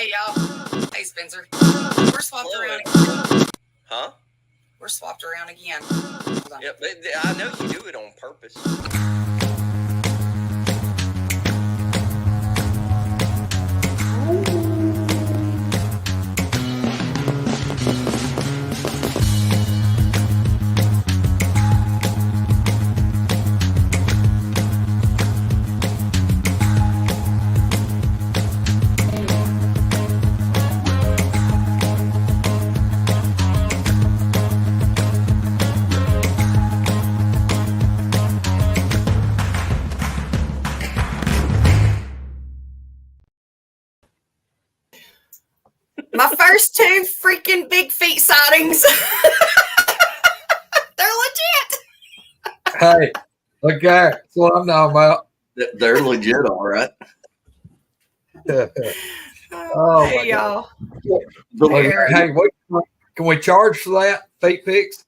Hey, y'all. Hey, Spencer. We're swapped around again. Huh? We're swapped around again. Yep, I know you do it on purpose. My first two freaking big feet sightings. They're legit. Hey, look at that's what I'm talking about. They're legit, all right. Oh, hey, y'all. Hey, can we charge for that? Feet pics?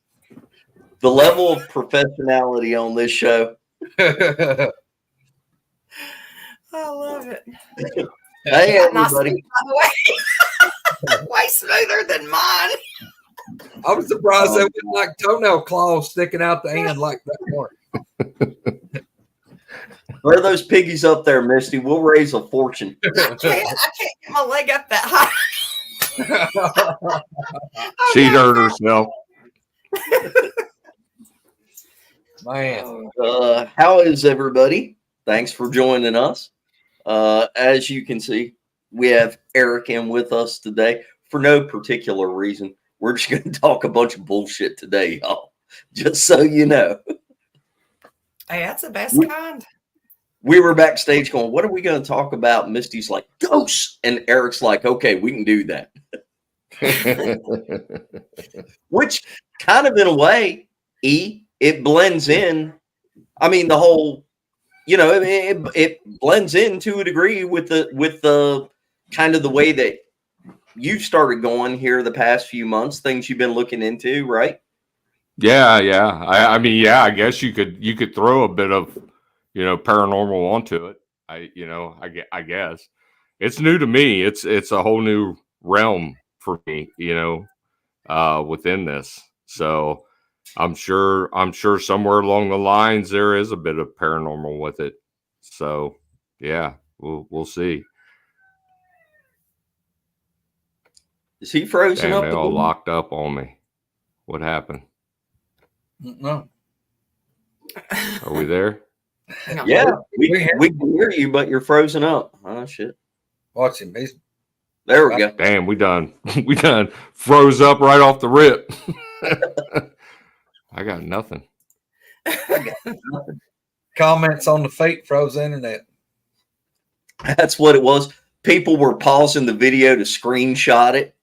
The level of professionality on this show. I love it. Hey, everybody. Feet, by the way. Way smoother than mine. I'm surprised they went like toenail claws sticking out the end like that more. Where are those piggies up there, Misty? We'll raise a fortune. I can't get my leg up that high. She hurt herself. Man. How is everybody? Thanks for joining us. As you can see, we have Eric in with us today for no particular reason. We're just going to talk a bunch of bullshit today, y'all. Just so you know. Hey, that's the best kind. We were backstage going, what are we going to talk about? Misty's like, ghosts. And Eric's like, okay, we can do that. Which kind of in a way, it blends in. I mean, the whole, it blends in to a degree with the kind of the way that you've started going here the past few months, things you've been looking into, right? Yeah. I mean, I guess you could throw a bit of, paranormal onto it. I guess it's new to me. It's a whole new realm for me, within this. So I'm sure somewhere along the lines there is a bit of paranormal with it. So yeah, we'll see. Is he frozen up? They all locked up on me. What happened? No. Are we there? No. Yeah, we can hear you, but you're frozen up. Oh shit! Watch him. There we go. Damn, we done froze up right off the rip. I got nothing. Comments on the feet froze the internet. That's what it was. People were pausing the video to screenshot it.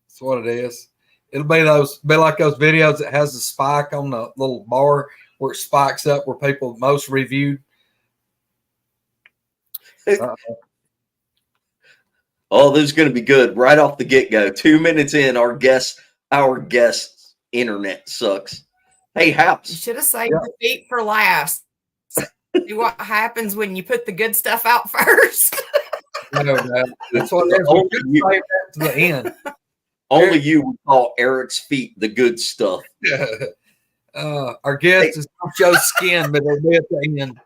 That's what it is. It'll be like those videos that has the spike on the little bar where it spikes up where people most reviewed. Oh, this is going to be good right off the get-go. 2 minutes in, our guest's internet sucks. Hey, House. You should have saved the feet for last. See what happens when you put the good stuff out first. No, that's what it is. We should save that to the end. Only you would call Eric's feet the good stuff. Our guest is don't show skin, but they'll be at the end.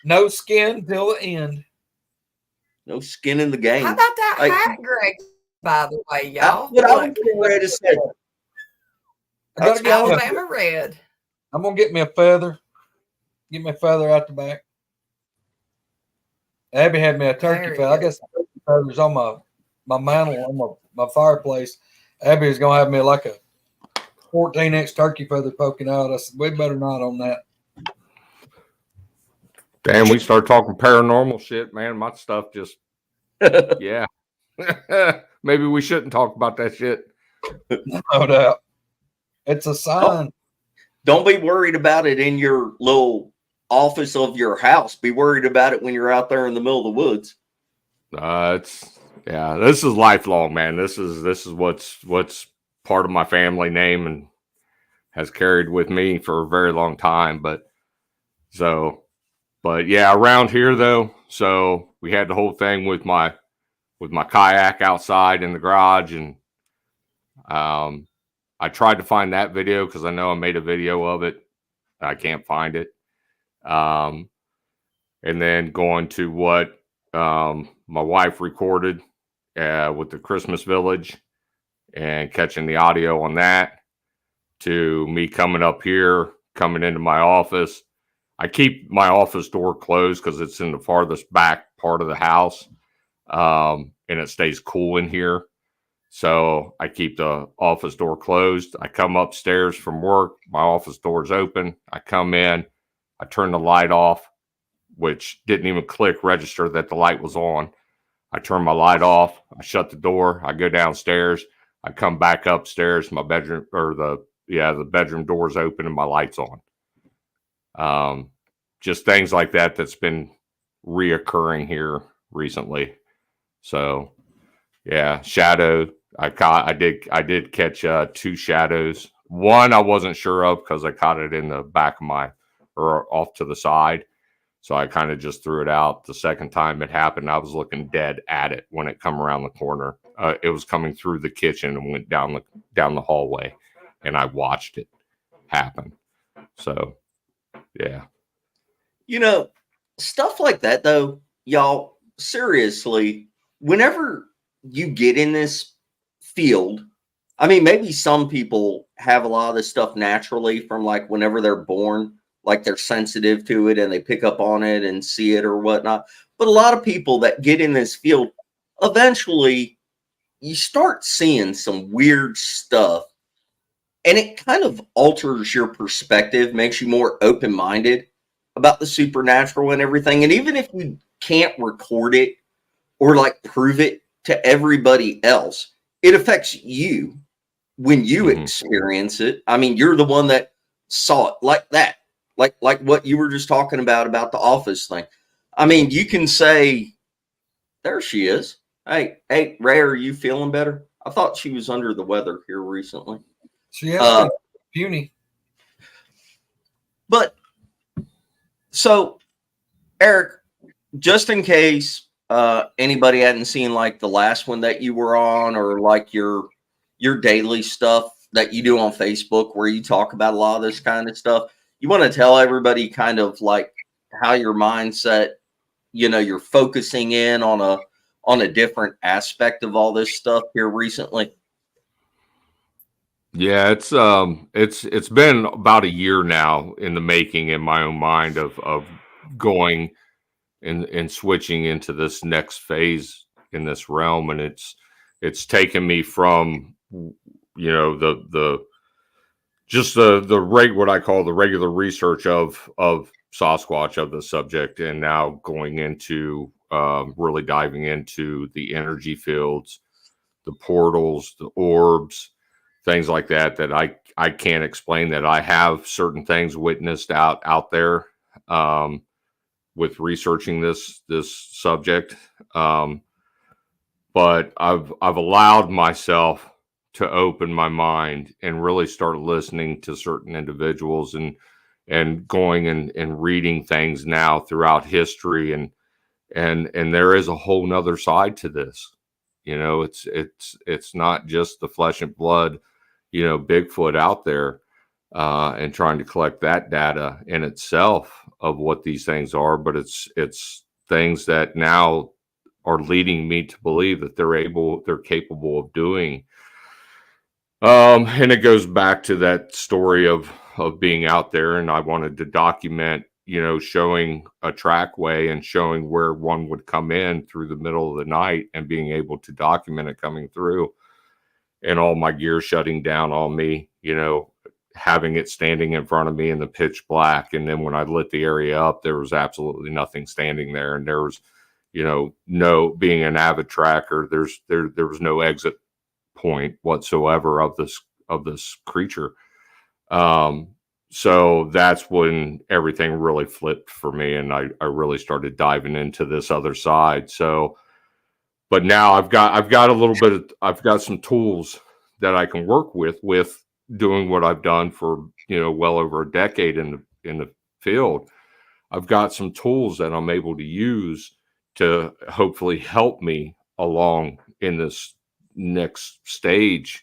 No skin till the end. No skin in the game. How about that hat, Greg? By the way, y'all. What I was ready to say. I gotta get Alabama red. I'm gonna get me a feather. Get me a feather out the back. Abby had me a turkey feather. I guess the turkey feathers on my mantle on my fireplace. Abby was gonna have me like a 14-inch turkey feather poking out. I said, we better not on that. Damn, we start talking paranormal shit, man. My stuff just, yeah. Maybe we shouldn't talk about that shit. No doubt. It's a sign. Don't be worried about it in your little office of your house. Be worried about it when you're out there in the middle of the woods. This is lifelong, man. This is what's part of my family name and has carried with me for a very long time. But yeah, around here though, so we had the whole thing with my my kayak outside in the garage, and I tried to find that video because I know I made a video of it. I can't find it. And then going to what my wife recorded with the Christmas Village and catching the audio on that, to me coming up here, coming into my office. I keep my office door closed because it's in the farthest back part of the house, and it stays cool in here. So I keep the office door closed. I come upstairs from work. My office door is open. I come in. I turn the light off, which didn't even register that the light was on. I turn my light off. I shut the door. I go downstairs. I come back upstairs. My bedroom, or the bedroom door is open and my light's on. Just things like that that's been reoccurring here recently. So yeah, shadow. I did catch 2 shadows. One I wasn't sure of because I caught it in the back of or off to the side. So I kind of just threw it out. The second time it happened, I was looking dead at it when it come around the corner. It was coming through the kitchen and went down the hallway, and I watched it happen. So yeah. You know, stuff like that, though, y'all, seriously, whenever you get in this field, I mean, maybe some people have a lot of this stuff naturally from like whenever they're born, like they're sensitive to it and they pick up on it and see it or whatnot. But a lot of people that get in this field, eventually you start seeing some weird stuff, and it kind of alters your perspective, makes you more open-minded about the supernatural and everything. And even if you can't record it or like prove it to everybody else, it affects you when you experience it. I mean, you're the one that saw it like that, like what you were just talking about the office thing. I mean, you can say, there she is. Hey, Ray, are you feeling better? I thought she was under the weather here recently. She has puny. But so, Eric, just in case anybody hadn't seen like the last one that you were on, or like your daily stuff that you do on Facebook where you talk about a lot of this kind of stuff, you want to tell everybody kind of like how your mindset, you know, you're focusing in on a different aspect of all this stuff here recently? Yeah, it's been about a year now in the making in my own mind of going and switching into this next phase in this realm, and it's taken me from, you know, the what I call the regular research of Sasquatch, of the subject, and now going into really diving into the energy fields, the portals, the orbs, things like that I can't explain, that I have certain things witnessed out there with researching this subject. But I've allowed myself to open my mind and really start listening to certain individuals and going and reading things now throughout history, and there is a whole nother side to this. You know, it's not just the flesh and blood, you know, Bigfoot out there, and trying to collect that data in itself of what these things are, but it's things that now are leading me to believe that they're capable of doing. And it goes back to that story of being out there, and I wanted to document, you know, showing a trackway and showing where one would come in through the middle of the night, and being able to document it coming through, and all my gear shutting down on me, you know, having it standing in front of me in the pitch black. And then when I lit the area up, there was absolutely nothing standing there. And there was, you know, no, being an avid tracker, there was no exit point whatsoever of this creature. So that's when everything really flipped for me, and I really started diving into this other side. So, but now I've got a little bit of, I've got some tools that I can work with doing what I've done for, you know, well over a decade in the field. I've got some tools that I'm able to use to hopefully help me along in this next stage.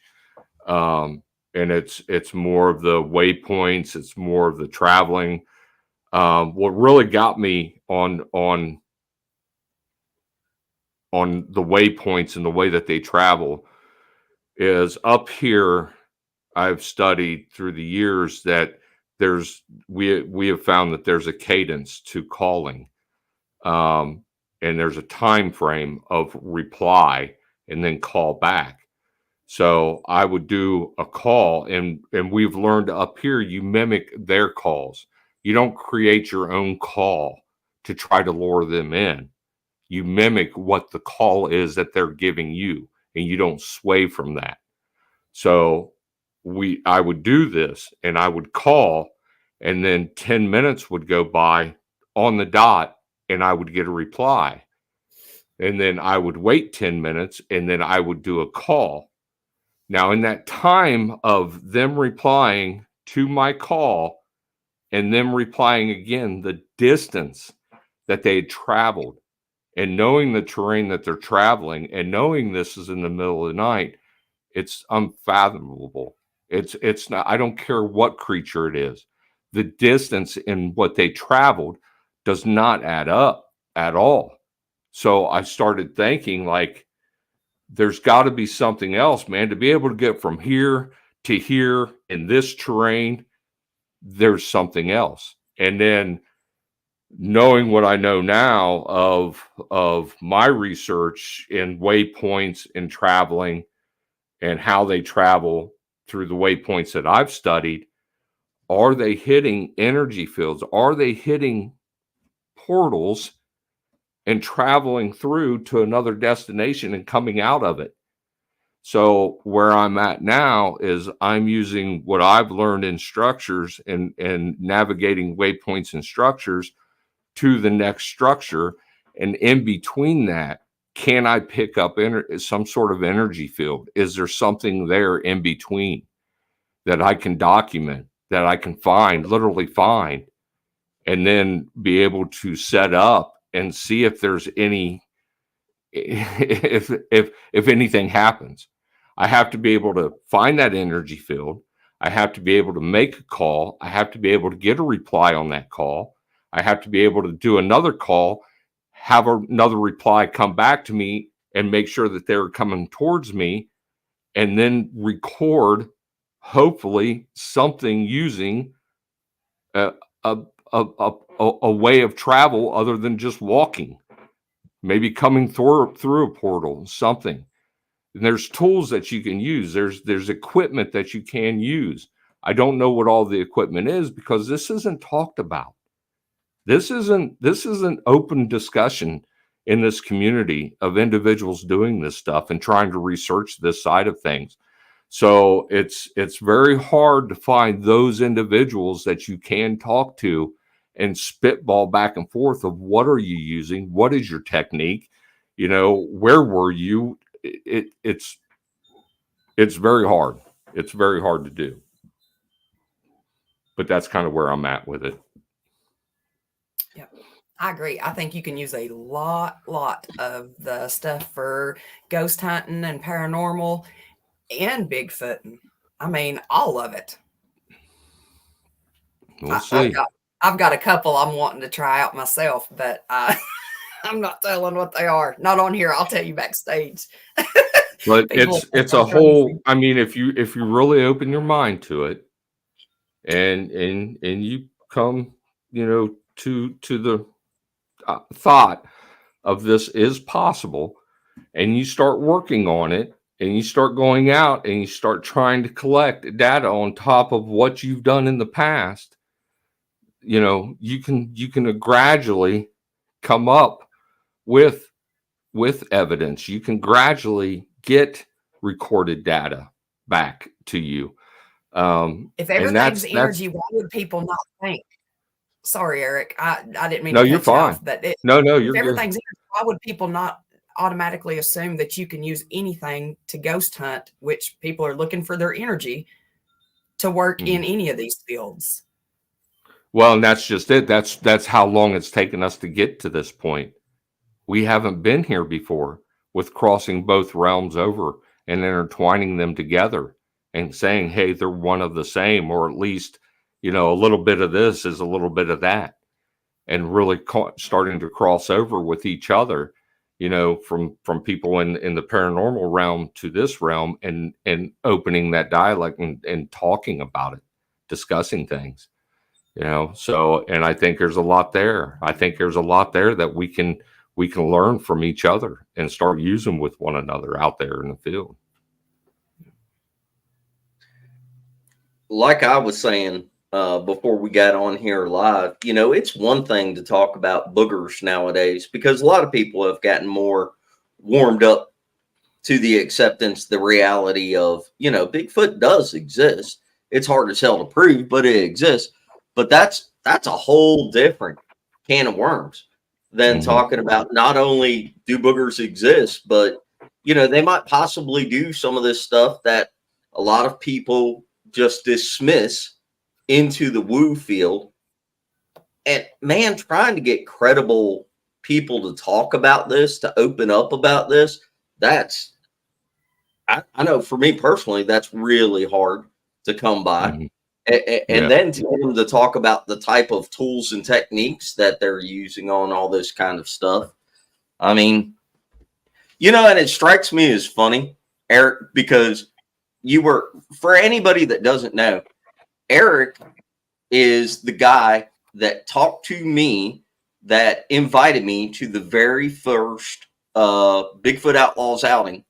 And it's more of the waypoints. It's more of the traveling. What really got me on the waypoints and the way that they travel is up here. I've studied through the years that we have found that there's a cadence to calling, and there's a time frame of reply and then call back. So I would do a call, and we've learned up here you mimic their calls. You don't create your own call to try to lure them in. You mimic what the call is that they're giving you, and you don't sway from that. So I would do this, and I would call, and then 10 minutes would go by on the dot, and I would get a reply. And then I would wait 10 minutes, and then I would do a call. Now, in that time of them replying to my call and them replying again, the distance that they had traveled, and knowing the terrain that they're traveling, and knowing this is in the middle of the night, it's unfathomable. It's not, I don't care what creature it is. The distance in what they traveled does not add up at all. So I started thinking, like, there's got to be something else, man, to be able to get from here to here in this terrain. There's something else. And then knowing what I know now of my research in waypoints and traveling and how they travel through the waypoints that I've studied, are they hitting energy fields? Are they hitting portals and traveling through to another destination and coming out of it? So where I'm at now is I'm using what I've learned in structures and navigating waypoints and structures to the next structure. And in between that, can I pick up some sort of energy field? Is there something there in between that I can document, that I can literally find, and then be able to set up and see if there's any, if anything happens? I have to be able to find that energy field. I have to be able to make a call. I have to be able to get a reply on that call. I have to be able to do another call, have another reply come back to me, and make sure that they're coming towards me, and then record, hopefully, something using a way of travel other than just walking, maybe coming through a portal, something. And there's tools that you can use. There's equipment that you can use. I don't know what all the equipment is because this isn't talked about. This isn't open discussion in this community of individuals doing this stuff and trying to research this side of things. So it's very hard to find those individuals that you can talk to and spitball back and forth of what are you using? What is your technique? Where were you? It's very hard. It's very hard to do. But that's kind of where I'm at with it. Yeah, I agree. I think you can use a lot of the stuff for ghost hunting and paranormal and Bigfooting. I mean, all of it. We'll see. I've got a couple I'm wanting to try out myself, but I'm not telling what they are. Not on here. I'll tell you backstage. But it's a whole. I mean, if you really open your mind to it, and you come, to the thought of this is possible, and you start working on it, and you start going out and you start trying to collect data on top of what you've done in the past, you can gradually come up with evidence. You can gradually get recorded data back to you. If everything's energy, why would people not think? Sorry, Eric. I didn't mean No, to you're cut you fine. off, but you're if everything's good. energy, why would people not automatically assume that you can use anything to ghost hunt, which people are looking for their energy to work in any of these fields? Well, and that's just it. That's how long it's taken us to get to this point. We haven't been here before with crossing both realms over and intertwining them together and saying, hey, they're one of the same, or at least, you know, a little bit of this is a little bit of that, and really starting to cross over with each other, you know, from people in the paranormal realm to this realm, and opening that dialogue and talking about it, discussing things, you know. So, and I think there's a lot there. I think there's a lot there that we can learn from each other and start using with one another out there in the field. Like I was saying before we got on here live, you know, it's one thing to talk about boogers nowadays, because a lot of people have gotten more warmed up to the acceptance, the reality of, you know, Bigfoot does exist. It's hard as hell to prove, but it exists. But that's a whole different can of worms than talking about not only do boogers exist, but, you know, they might possibly do some of this stuff that a lot of people just dismiss into the woo field. And man, trying to get credible people to talk about this, to open up about this, that's, I know for me personally, that's really hard to come by. And then to get them to talk about the type of tools and techniques that they're using on all this kind of stuff. I mean, you know, and it strikes me as funny, Eric, because you were, for anybody that doesn't know, Eric is the guy that talked to me, that invited me to the very first Bigfoot Outlaws outing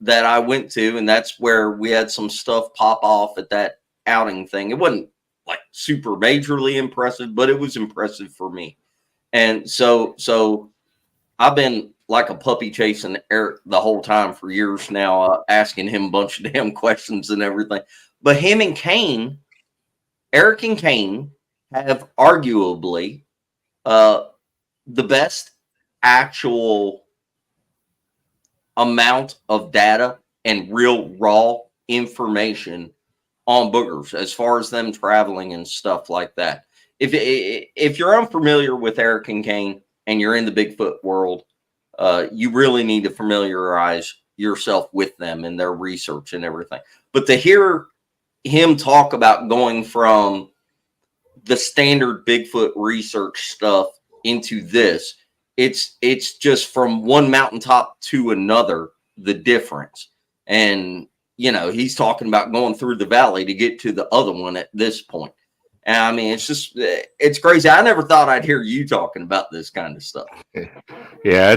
that I went to. And that's where we had some stuff pop off at that outing thing. It wasn't like super majorly impressive, but it was impressive for me. And so I've been like a puppy chasing Eric the whole time for years now, asking him a bunch of damn questions and everything. But him and Kane, Eric and Kane, have arguably the best actual amount of data and real raw information on boogers as far as them traveling and stuff like that. If you're unfamiliar with Eric and Kane and you're in the Bigfoot world, you really need to familiarize yourself with them and their research and everything. But to hear him talk about going from the standard Bigfoot research stuff into this, it's just from one mountaintop to another, the difference. And, you know, he's talking about going through the valley to get to the other one at this point. And I mean, it's just, it's crazy. I never thought I'd hear you talking about this kind of stuff. Yeah,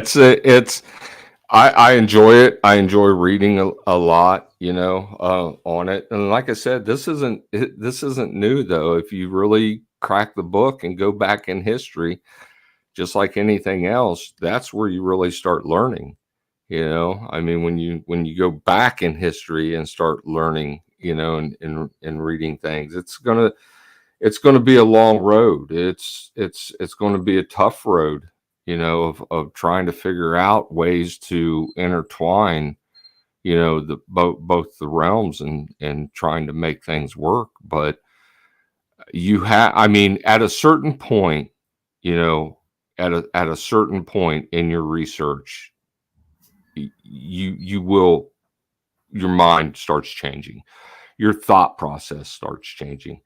I enjoy it. I enjoy reading a lot, you know, on it. And like I said, this isn't new though. If you really crack the book and go back in history, just like anything else, that's where you really start learning. You know, I mean, when you go back in history and start learning, you know, and reading things, it's gonna be a long road. It's going to be a tough road, you know, of trying to figure out ways to intertwine, you know, the both the realms and trying to make things work. But I mean, at a certain point, you know, at a certain point in your research, your mind starts changing, your thought process starts changing.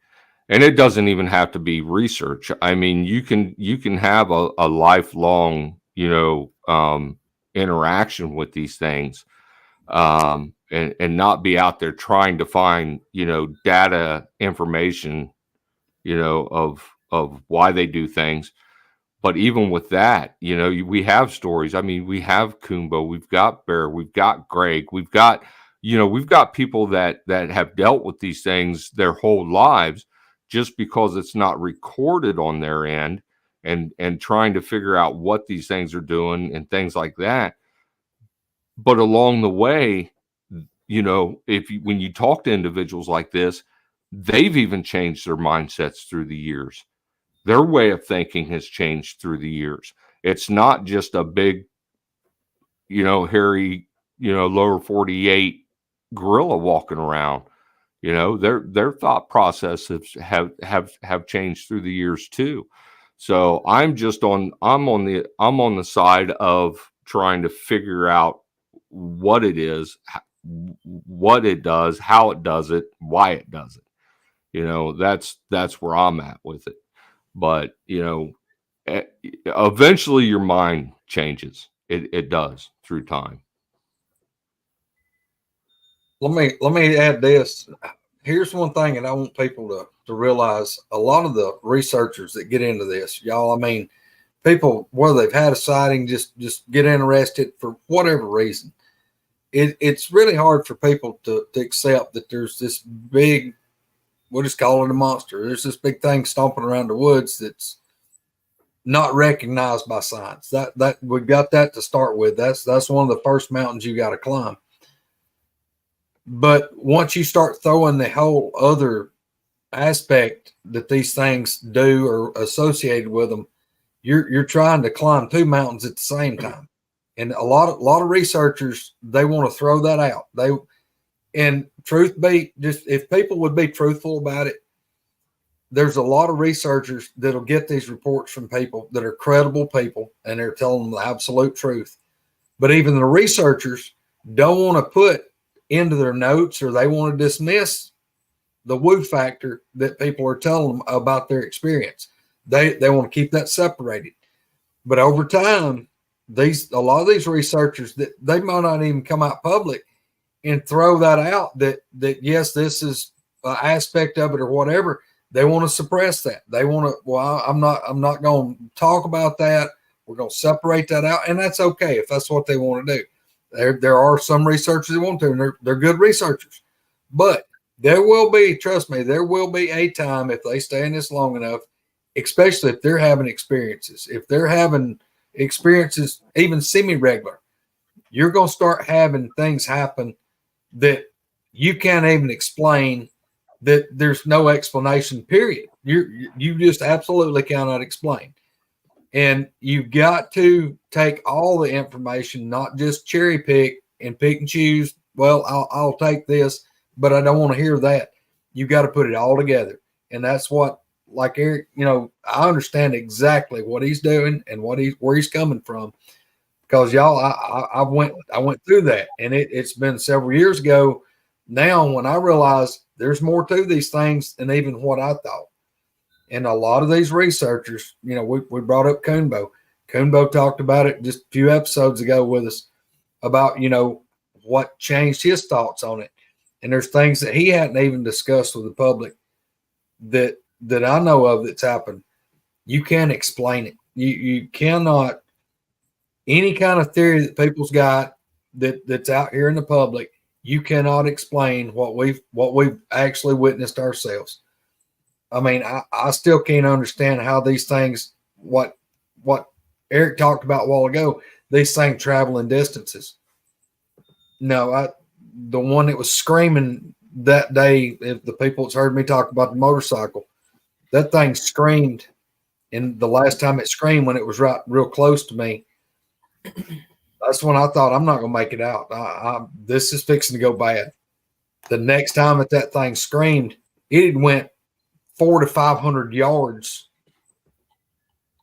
And it doesn't even have to be research. I mean, you can have a lifelong, you know, interaction with these things, and not be out there trying to find, you know, data information, you know, of why they do things. But even with that, you know, we have stories. I mean, we have Kumbo, we've got Bear, we've got Greg, we've got people that have dealt with these things their whole lives. Just because it's not recorded on their end, and trying to figure out what these things are doing and things like that. But along the way, you know, when you talk to individuals like this, they've even changed their mindsets through the years. Their way of thinking has changed through the years. It's not just a big, you know, hairy, you know, lower 48 gorilla walking around. You know, their thought processes have changed through the years too. So I'm on the side of trying to figure out what it is, what it does, how it does it, why it does it. You know, that's where I'm at with it. But, you know, eventually your mind changes. It does through time. Let me add this. Here's one thing that I want people to realize. A lot of the researchers that get into this, y'all, I mean, people, whether they've had a sighting, just get interested for whatever reason. It's really hard for people to accept that there's this big, we'll just call it a monster. There's this big thing stomping around the woods that's not recognized by science. That we got that to start with. That's one of the first mountains you got to climb. But once you start throwing the whole other aspect that these things do or associated with them, you're trying to climb two mountains at the same time. And a lot of researchers, they want to throw that out. And truth be, just if people would be truthful about it, there's a lot of researchers that'll get these reports from people that are credible people, and they're telling them the absolute truth. But even the researchers don't want to put into their notes, or they want to dismiss the woo factor that people are telling them about their experience. They want to keep that separated. But over time, a lot of these researchers, that they might not even come out public and throw that out, that yes, this is an aspect of it or whatever. They want to suppress that. They want to, well, I'm not going to talk about that. We're going to separate that out, and that's okay if that's what they want to do. There are some researchers that want to, and they're good researchers. But there will be, trust me, there will be a time if they stay in this long enough, especially if they're having experiences. If they're having experiences, even semi-regular, you're going to start having things happen that you can't even explain, that there's no explanation, period. You just absolutely cannot explain. And you've got to take all the information, not just cherry pick and pick and choose. Well, I'll take this, but I don't want to hear that. You got to put it all together. And that's what, like Eric, you know, I understand exactly what he's doing and where he's coming from, because y'all, I went through that, and it's been several years ago now when I realized there's more to these things than even what I thought. And a lot of these researchers, you know, we brought up Coonbo. Coonbo talked about it just a few episodes ago with us about, you know, what changed his thoughts on it. And there's things that he hadn't even discussed with the public that I know of that's happened. You can't explain it. You cannot, any kind of theory that people's got that's out here in the public, you cannot explain what we've actually witnessed ourselves. I mean, I still can't understand how these things, what Eric talked about a while ago, these things traveling distances. No, the one that was screaming that day, if the people that's heard me talk about the motorcycle, that thing screamed. And the last time it screamed, when it was right real close to me, that's when I thought, I'm not going to make it out. This is fixing to go bad. The next time that thing screamed, it went 400 to 500 yards.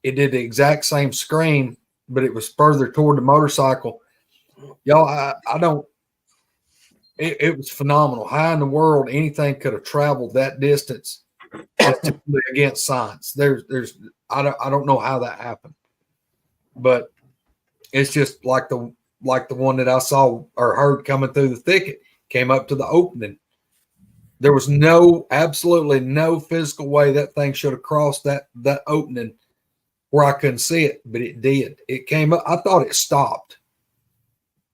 It did the exact same scream, but it was further toward the motorcycle. Y'all, I don't, it was phenomenal. How in the world anything could have traveled that distance against science? I don't know how that happened, but it's just like the one that I saw or heard coming through the thicket, came up to the opening. There was absolutely no physical way that thing should have crossed that opening where I couldn't see it, but it did. It came up. I thought it stopped.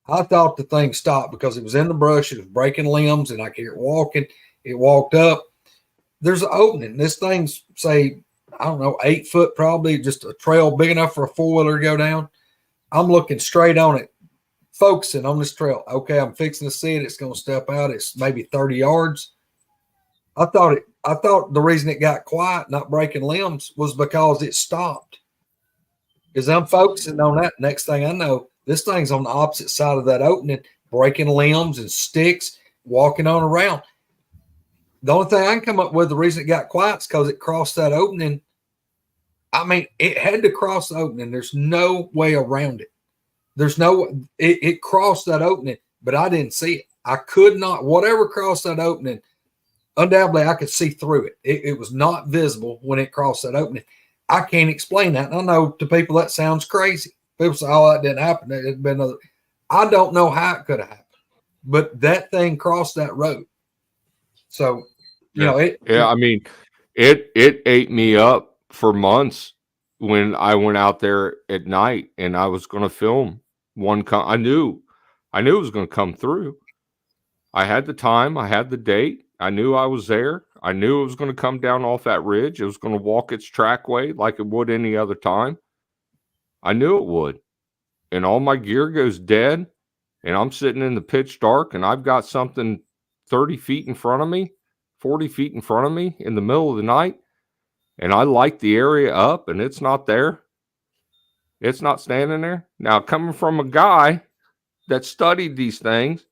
I thought the thing stopped because it was in the brush. It was breaking limbs, and I could hear it walking. It walked up. There's an opening. This thing's, say, I don't know, 8 foot probably, just a trail big enough for a four-wheeler to go down. I'm looking straight on it, focusing on this trail. Okay, I'm fixing to see it. It's going to step out. It's maybe 30 yards. I thought the reason it got quiet, not breaking limbs, was because it stopped. Because I'm focusing on that. Next thing I know, this thing's on the opposite side of that opening, breaking limbs and sticks, walking on around. The only thing I can come up with, the reason it got quiet, is because it crossed that opening. I mean, it had to cross the opening. There's no way around it. There's no, it crossed that opening, but I didn't see it. I could not, whatever crossed that opening, undoubtedly I could see through it. It was not visible when it crossed that opening. I can't explain that. And I know to people that sounds crazy. People say, oh, that didn't happen. It's been other. I don't know how it could have happened, but that thing crossed that road. So, you know, I mean, it ate me up for months when I went out there at night and I was going to film one. I knew it was going to come through. I had the time, I had the date. I knew I was there. I knew it was going to come down off that ridge. It was going to walk its trackway like it would any other time. I knew it would. And all my gear goes dead. And I'm sitting in the pitch dark and I've got something 30 feet in front of me, 40 feet in front of me in the middle of the night. And I light the area up and it's not there. It's not standing there. Now, coming from a guy that studied these things,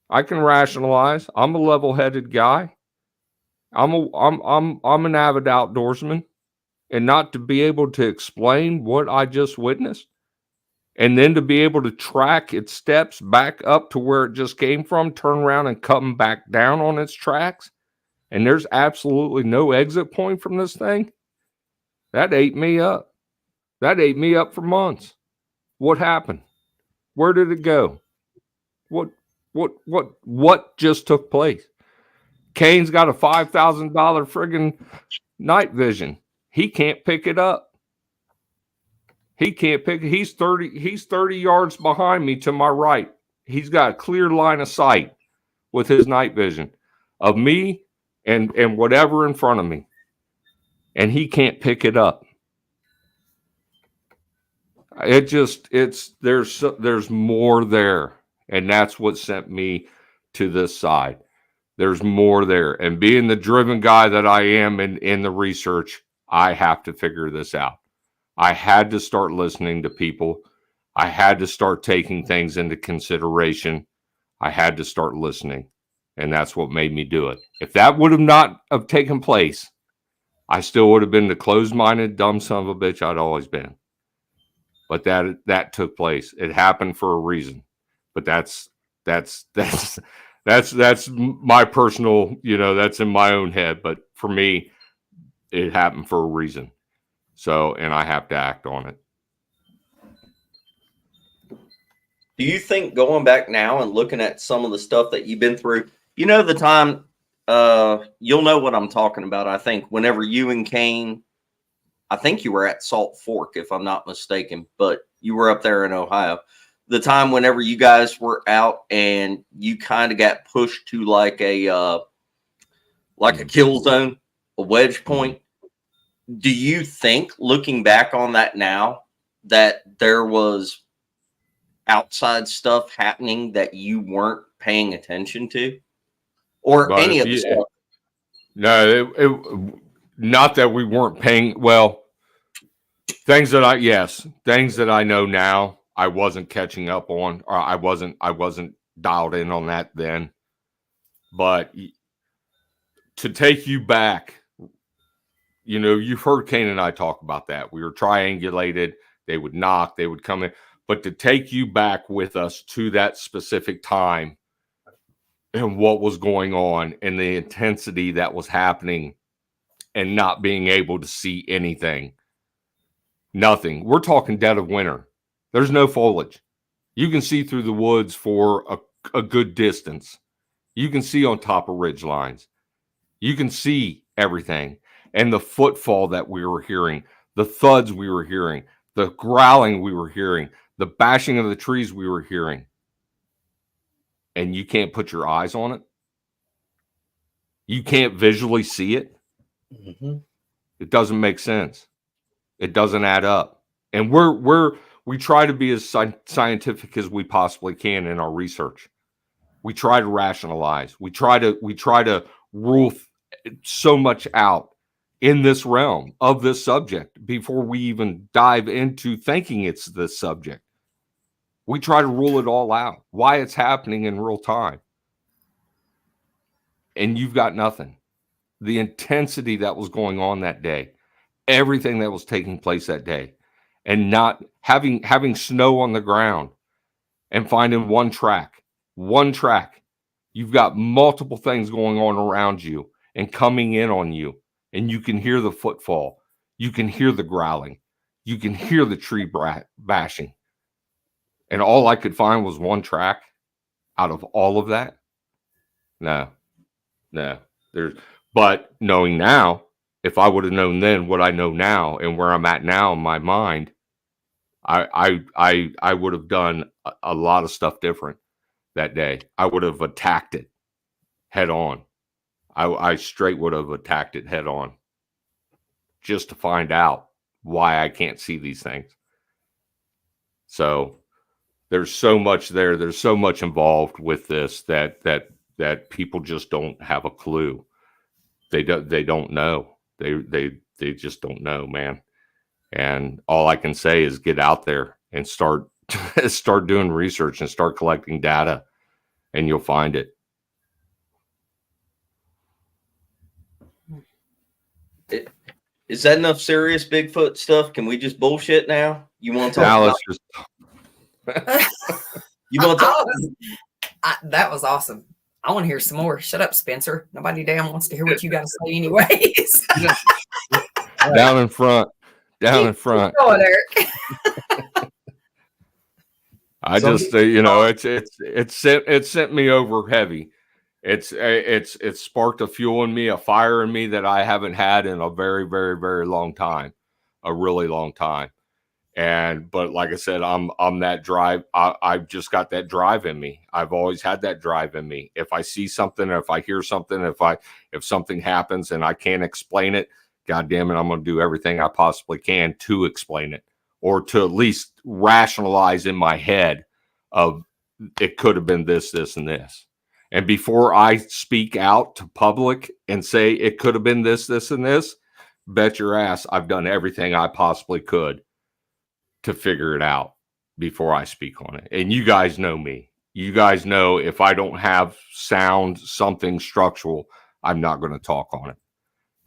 I can rationalize. I'm a level-headed guy. I'm an avid outdoorsman, and not to be able to explain what I just witnessed, and then to be able to track its steps back up to where it just came from, turn around and come back down on its tracks, and there's absolutely no exit point from this thing. That ate me up. That ate me up for months. What happened? Where did it go? What just took place? Kane's got a $5,000 friggin' night vision. He can't pick it up. He can't pick it. He's 30 yards behind me to my right. He's got a clear line of sight with his night vision of me and whatever in front of me. And he can't pick it up. There's more there. And that's what sent me to this side. There's more there. And being the driven guy that I am in the research, I have to figure this out. I had to start listening to people. I had to start taking things into consideration. I had to start listening. And that's what made me do it. If that would have not have taken place, I still would have been the closed-minded, dumb son of a bitch I'd always been. But that took place. It happened for a reason. But that's my personal, that's in my own head. But for me, it happened for a reason. So, and I have to act on it. Do you think going back now and looking at some of the stuff that you've been through, the time, you'll know what I'm talking about. I think whenever you and Kane, I think you were at Salt Fork, if I'm not mistaken, but you were up there in Ohio. The time whenever you guys were out and you kind of got pushed to like a kill zone, a wedge point. Do you think, looking back on that now, that there was outside stuff happening that you weren't paying attention to, or But any of the stuff? No, not that we weren't paying. Well, things that I know now, I wasn't catching up on, or I wasn't dialed in on that then. But to take you back, you've heard Kane and I talk about that. We were triangulated. They would knock, they would come in. But to take you back with us to that specific time and what was going on and the intensity that was happening and not being able to see anything. Nothing. We're talking dead of winter. There's no foliage. You can see through the woods for a good distance. You can see on top of ridge lines. You can see everything. And the footfall that we were hearing, the thuds we were hearing, the growling we were hearing, the bashing of the trees we were hearing. And you can't put your eyes on it. You can't visually see it. Mm-hmm. It doesn't make sense. It doesn't add up. And we try to be as scientific as we possibly can in our research. We try to rationalize. We try to rule so much out in this realm of this subject before we even dive into thinking it's this subject. We try to rule it all out, why it's happening in real time. And you've got nothing. The intensity that was going on that day, everything that was taking place that day, and not having snow on the ground and finding one track. You've got multiple things going on around you and coming in on you, and you can hear the footfall. You can hear the growling. You can hear the tree bashing. And all I could find was one track out of all of that. No. But knowing now, if I would have known then what I know now and where I'm at now in my mind, I would have done a lot of stuff different that day. I would have attacked it head on. I straight would have attacked it head on just to find out why I can't see these things. So there's so much there. There's so much involved with this that people just don't have a clue. They don't know. They just don't know, man. And all I can say is get out there and start doing research and start collecting data, and you'll find it. Is that enough serious Bigfoot stuff? Can we just bullshit now? You want to talk Now about? let's just You want to talk? That was awesome. I want to hear some more. Shut up, Spencer. Nobody damn wants to hear what you got to say anyways. down in front. Down in front. Keep going, Eric. I just, it sent me over heavy. It's sparked a fuel in me, a fire in me that I haven't had in a very, very, very long time, a really long time. But like I said, I'm that drive. I've just got that drive in me. I've always had that drive in me. If I see something, or if I hear something, if something happens and I can't explain it, God damn it, I'm going to do everything I possibly can to explain it, or to at least rationalize in my head of it could have been this, this, and this. And before I speak out to public and say it could have been this, this, and this, bet your ass I've done everything I possibly could to figure it out before I speak on it. And you guys know me. You guys know if I don't have something structural, I'm not going to talk on it.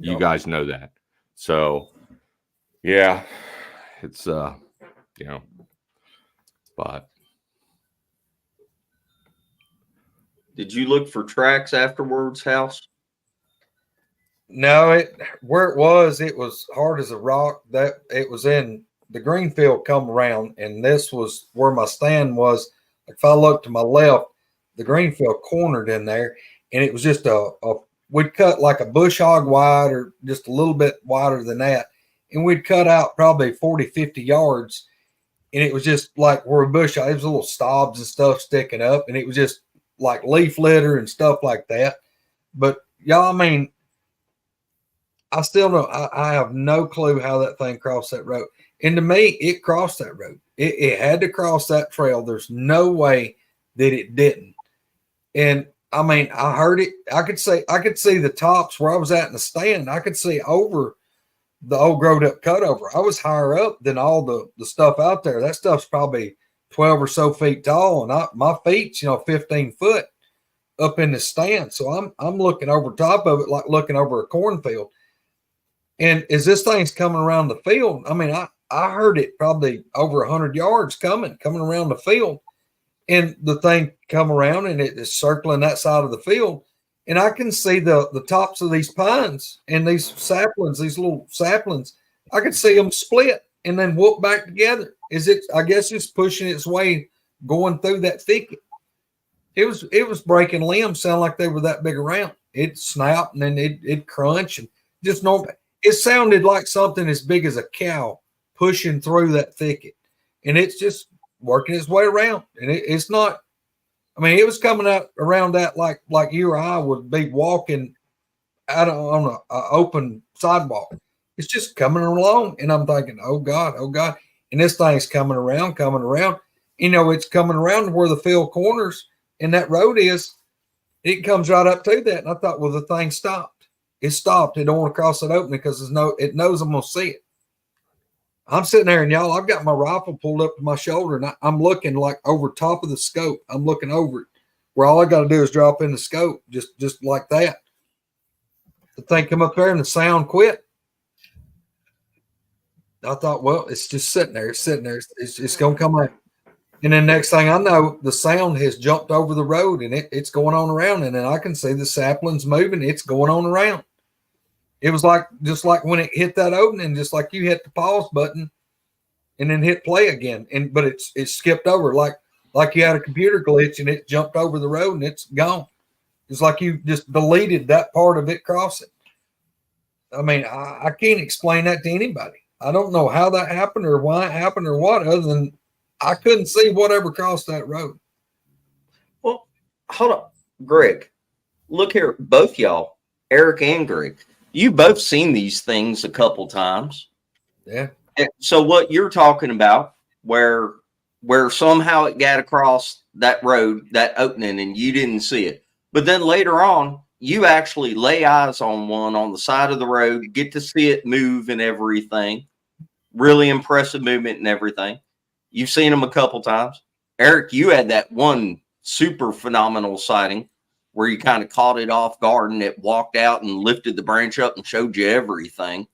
You guys know that. So yeah, it's but Did you look for tracks afterwards, House? No, where it was hard as a rock. That it was in the green field come around, and this was where my stand was. If I looked to my left, the green field cornered in there, and it was just we'd cut like a bush hog wide, or just a little bit wider than that, and we'd cut out probably 40, 50 yards, and it was just like where a bush hog, it was little stobs and stuff sticking up, and it was just like leaf litter and stuff like that. But y'all, I mean, I still don't. I have no clue how that thing crossed that road. And to me, it crossed that road. It had to cross that trail. There's no way that it didn't. And I mean, I heard it. I could see the tops where I was at in the stand. I could see over the old growed up cutover. I was higher up than all the stuff out there. That stuff's probably 12 or so feet tall, and my feet's 15 foot up in the stand. So I'm looking over top of it like looking over a cornfield. And as this thing's coming around the field, I mean, I heard it probably over 100 yards coming around the field, and the thing come around and it is circling that side of the field. And I can see the tops of these pines and these saplings, these little saplings. I could see them split and then whoop back together. I guess it's pushing its way going through that thicket. It was breaking limbs, sound like they were that big around. It snapped and then it crunch and just normal. It sounded like something as big as a cow pushing through that thicket, and it's just working its way around. And it's not. I mean, it was coming out around that like you or I would be walking out on a open sidewalk. It's just coming along, and I'm thinking, oh God, and this thing's coming around. It's coming around where the field corners and that road is. It comes right up to that, and I thought, well, the thing stopped. It stopped. It don't want to cross that opening because it knows I'm going to see it. I'm sitting there, and y'all, I've got my rifle pulled up to my shoulder, and I'm looking like over top of the scope. I'm looking over it, where all I got to do is drop in the scope, just like that. The thing come up there, and the sound quit. I thought, well, it's just sitting there. It's sitting there. It's going to come out. And then next thing I know, the sound has jumped over the road and it's going on around. And then I can see the saplings moving. It's going on around. It was like, just like when it hit that opening, just like you hit the pause button and then hit play again. But it skipped over like you had a computer glitch and it jumped over the road and it's gone. It's like you just deleted that part of it crossing. I mean, I can't explain that to anybody. I don't know how that happened or why it happened or what, other than I couldn't see whatever crossed that road. Well, hold on, Greg. Look here, both y'all, Eric and Greg. You both seen these things a couple times. Yeah. And so what you're talking about, where somehow it got across that road, that opening, and you didn't see it. But then later on, you actually lay eyes on one on the side of the road, get to see it move and everything. Really impressive movement and everything. You've seen them a couple times. Eric, you had that one super phenomenal sighting where you kind of caught it off guard and it walked out and lifted the branch up and showed you everything.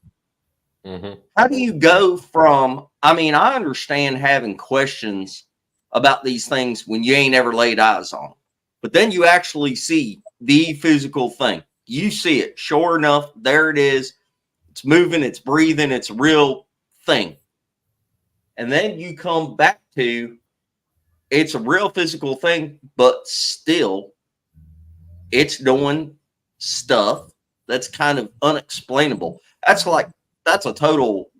Mm-hmm. How do you go from, I mean, I understand having questions about these things when you ain't ever laid eyes on them, but then you actually see the physical thing. You see it. Sure enough, there it is. It's moving, it's breathing, it's a real thing. And then you come back to it's a real physical thing, but still it's doing stuff that's kind of unexplainable. That's a total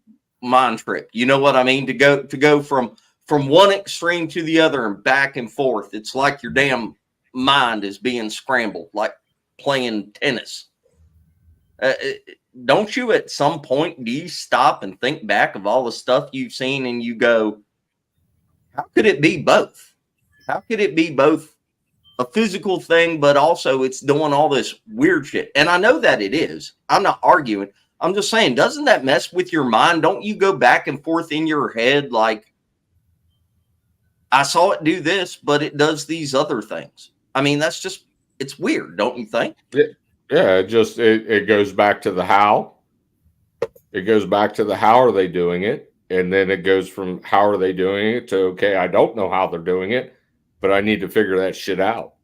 mind trip. You know what I mean? To go from one extreme to the other and back and forth. It's like your damn mind is being scrambled, like playing tennis. Don't you at some point, do you stop and think back of all the stuff you've seen and you go, how could it be both? How could it be both a physical thing, but also it's doing all this weird shit? And I know that it is. I'm not arguing. I'm just saying, doesn't that mess with your mind? Don't you go back and forth in your head like, I saw it do this, but it does these other things? I mean, that's just, it's weird, don't you think? Yeah, it goes back to the how. It goes back to the how are they doing it, and then it goes from how are they doing it to, okay, I don't know how they're doing it, but I need to figure that shit out.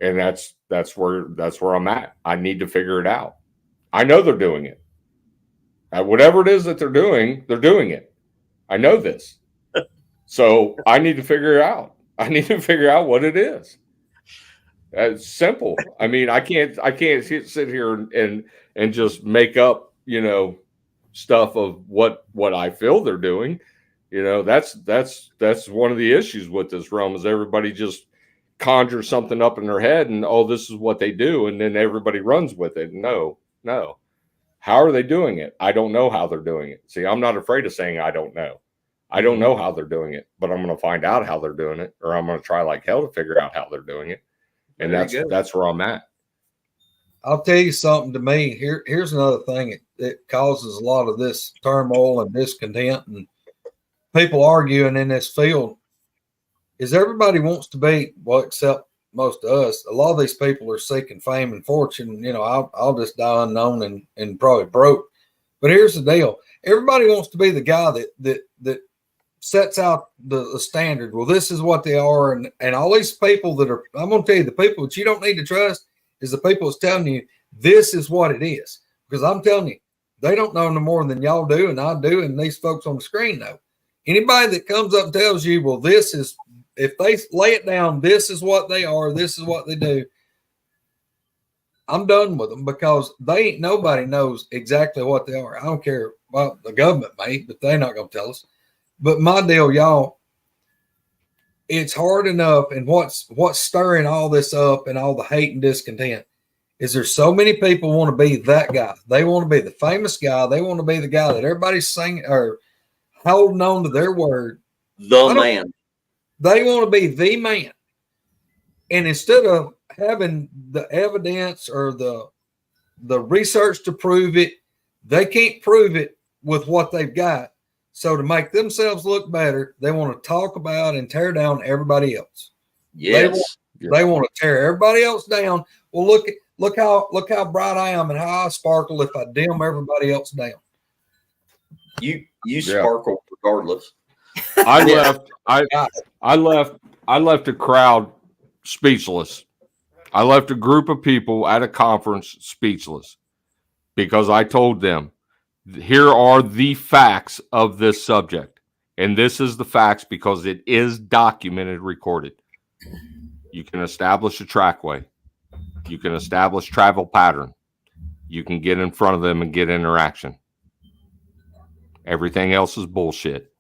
And that's where I'm at. I need to figure it out. I know they're doing it. Whatever it is that they're doing it. I know this. So I need to figure it out. I need to figure out what it is. It's simple. I mean, I can't sit here and just make up, stuff of what I feel they're doing. That's one of the issues with this realm is everybody just conjures something up in their head and, oh, this is what they do. And then everybody runs with it. No. How are they doing it? I don't know how they're doing it. See, I'm not afraid of saying I don't know. I don't know how they're doing it, but I'm going to find out how they're doing it, or I'm going to try like hell to figure out how they're doing it. And that's where I'm at. I'll tell you something. To me, here's another thing that causes a lot of this turmoil and discontent and people arguing in this field is everybody wants to be, well, except most of us. A lot of these people are seeking fame and fortune. I'll just die unknown and probably broke. But here's the deal. Everybody wants to be the guy that sets out the standard. Well, this is what they are. And all these people that are, I'm going to tell you, the people that you don't need to trust is the people that's telling you this is what it is. Because I'm telling you, they don't know no more than y'all do and I do, and these folks on the screen know. Anybody that comes up and tells you, well, this is, if they lay it down, this is what they are, this is what they do, I'm done with them because nobody knows exactly what they are. I don't care. Well, the government may, but they're not going to tell us. But my deal, y'all, it's hard enough. And what's stirring all this up and all the hate and discontent is there's so many people want to be that guy. They want to be the famous guy. They want to be the guy that everybody's singing or holding on to their word. The man. They want to be the man. And instead of having the evidence or the research to prove it, they can't prove it with what they've got. So to make themselves look better, they want to talk about and tear down everybody else. Yes. They want to tear everybody else down. Well, look how bright I am and how I sparkle if I dim everybody else down. You sparkle regardless. I left a crowd speechless. I left a group of people at a conference speechless because I told them, here are the facts of this subject. And this is the facts because it is documented, recorded. You can establish a trackway. You can establish travel pattern. You can get in front of them and get interaction. Everything else is bullshit.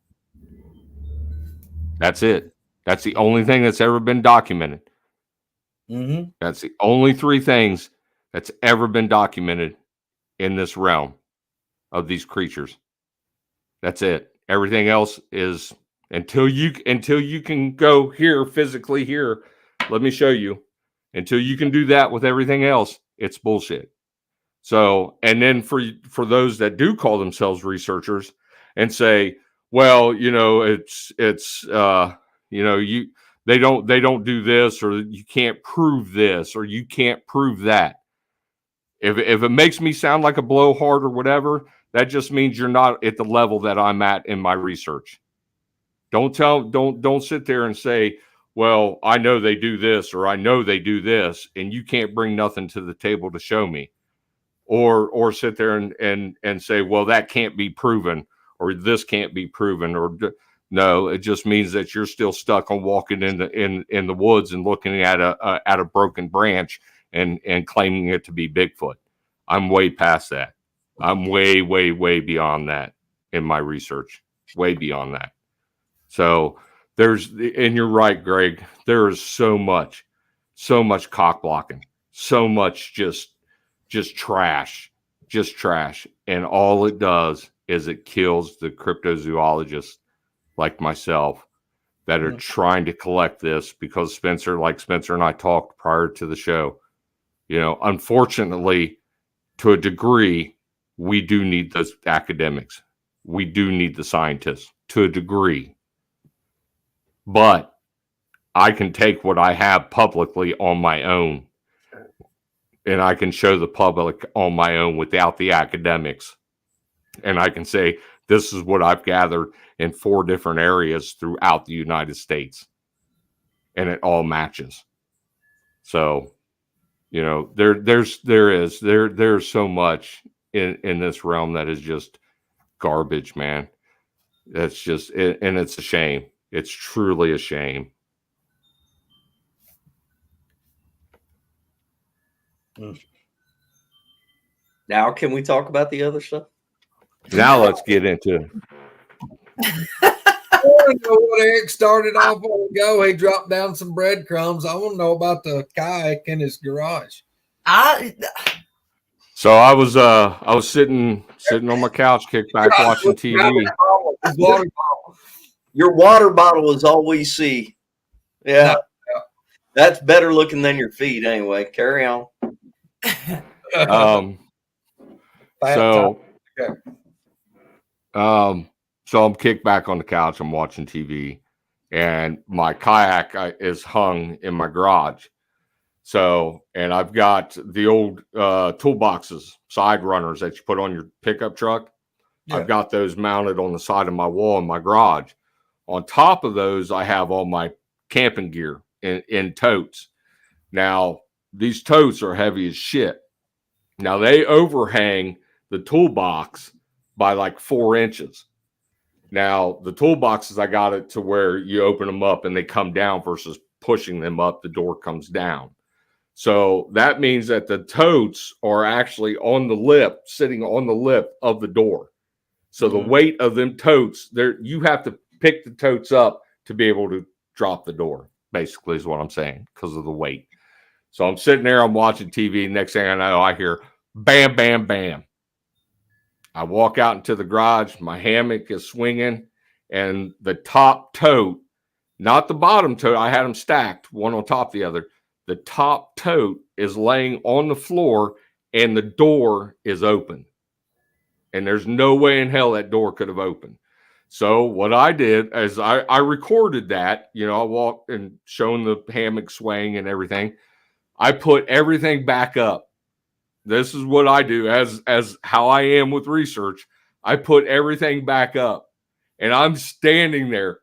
That's it. That's the only thing that's ever been documented. Mm-hmm. That's the only three things that's ever been documented in this realm of these creatures. That's it. Everything else is until you can go here physically here. Let me show you. Until you can do that with everything else, it's bullshit. So, and then for those that do call themselves researchers and say, well, you know, it's you know, they don't do this, or you can't prove this, or you can't prove that. If it makes me sound like a blowhard or whatever, that just means you're not at the level that I'm at in my research. Don't sit there and say, well, I know they do this, or I know they do this, and you can't bring nothing to the table to show me. Or sit there and say, well, that can't be proven, or this can't be proven, or no, it just means that you're still stuck on walking in the woods and looking at a broken branch and claiming it to be Bigfoot. I'm way past that. I'm way beyond that in my research, way beyond that. So and you're right, Greg, there is so much cock blocking, so much just trash. And all it does is it kills the cryptozoologists like myself that are trying to collect this, because Spencer and I talked prior to the show, you know, unfortunately, to a degree, we do need those academics. We do need the scientists to a degree. But I can take what I have publicly on my own, and I can show the public on my own without the academics. And I can say, this is what I've gathered in 4 different areas throughout the United States. And it all matches. So, you know, there's so much in this realm that is just garbage, man. That's just it, and it's a shame. It's truly a shame. Now, can we talk about the other stuff? Now let's get into it. I want to know what Eric started off on ago. He dropped down some breadcrumbs. I want to know about the kayak in his garage. So I was sitting on my couch, kicked back, watching TV. Your water bottle is all we see. Yeah. That's better looking than your feet anyway. Carry on. So I'm kicked back on the couch. I'm watching TV, and my kayak is hung in my garage. So, and I've got the old toolboxes, side runners that you put on your pickup truck. Yeah. I've got those mounted on the side of my wall in my garage. On top of those, I have all my camping gear in totes. Now, these totes are heavy as shit. Now, they overhang the toolbox by like 4 inches. Now, the toolboxes, I got it to where you open them up and they come down versus pushing them up, the door comes down. So that means that the totes are actually on the lip, sitting on the lip of the door. So the weight of them totes, you have to pick the totes up to be able to drop the door, basically is what I'm saying, because of the weight. So I'm sitting there, I'm watching TV. Next thing I know, I hear bam, bam, bam. I walk out into the garage. My hammock is swinging, and the top tote, not the bottom tote, I had them stacked, one on top of the other. The top tote is laying on the floor, and the door is open. And there's no way in hell that door could have opened. So what I did is I recorded that. You know, I walked and shown the hammock swaying and everything. I put everything back up. This is what I do as how I am with research. I put everything back up, and I'm standing there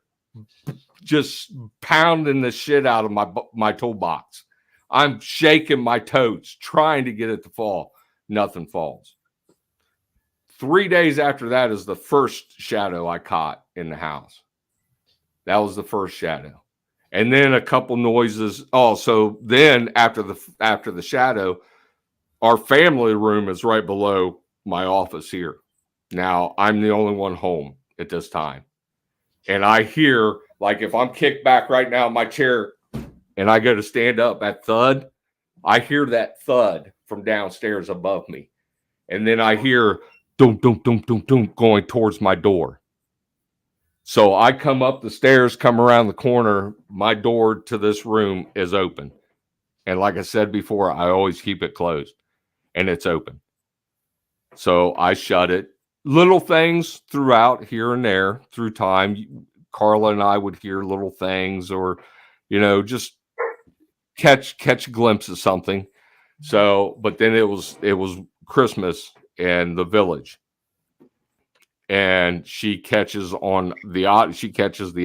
just pounding the shit out of my toolbox. I'm shaking my toes, trying to get it to fall. Nothing falls. 3 days after that is the first shadow I caught in the house. That was the first shadow. And then a couple noises. Oh, so then after the shadow, our family room is right below my office here. Now, I'm the only one home at this time. And I hear, like, if I'm kicked back right now in my chair and I go to stand up, that thud, I hear that thud from downstairs above me. And then I hear doom, doom, doom, doom, doom going towards my door. So I come up the stairs, come around the corner. My door to this room is open. And like I said before, I always keep it closed. And it's open. So I shut it. Little things throughout here and there through time. Carla and I would hear little things, or, just catch a glimpse of something. So, but then it was Christmas in the village, and she catches the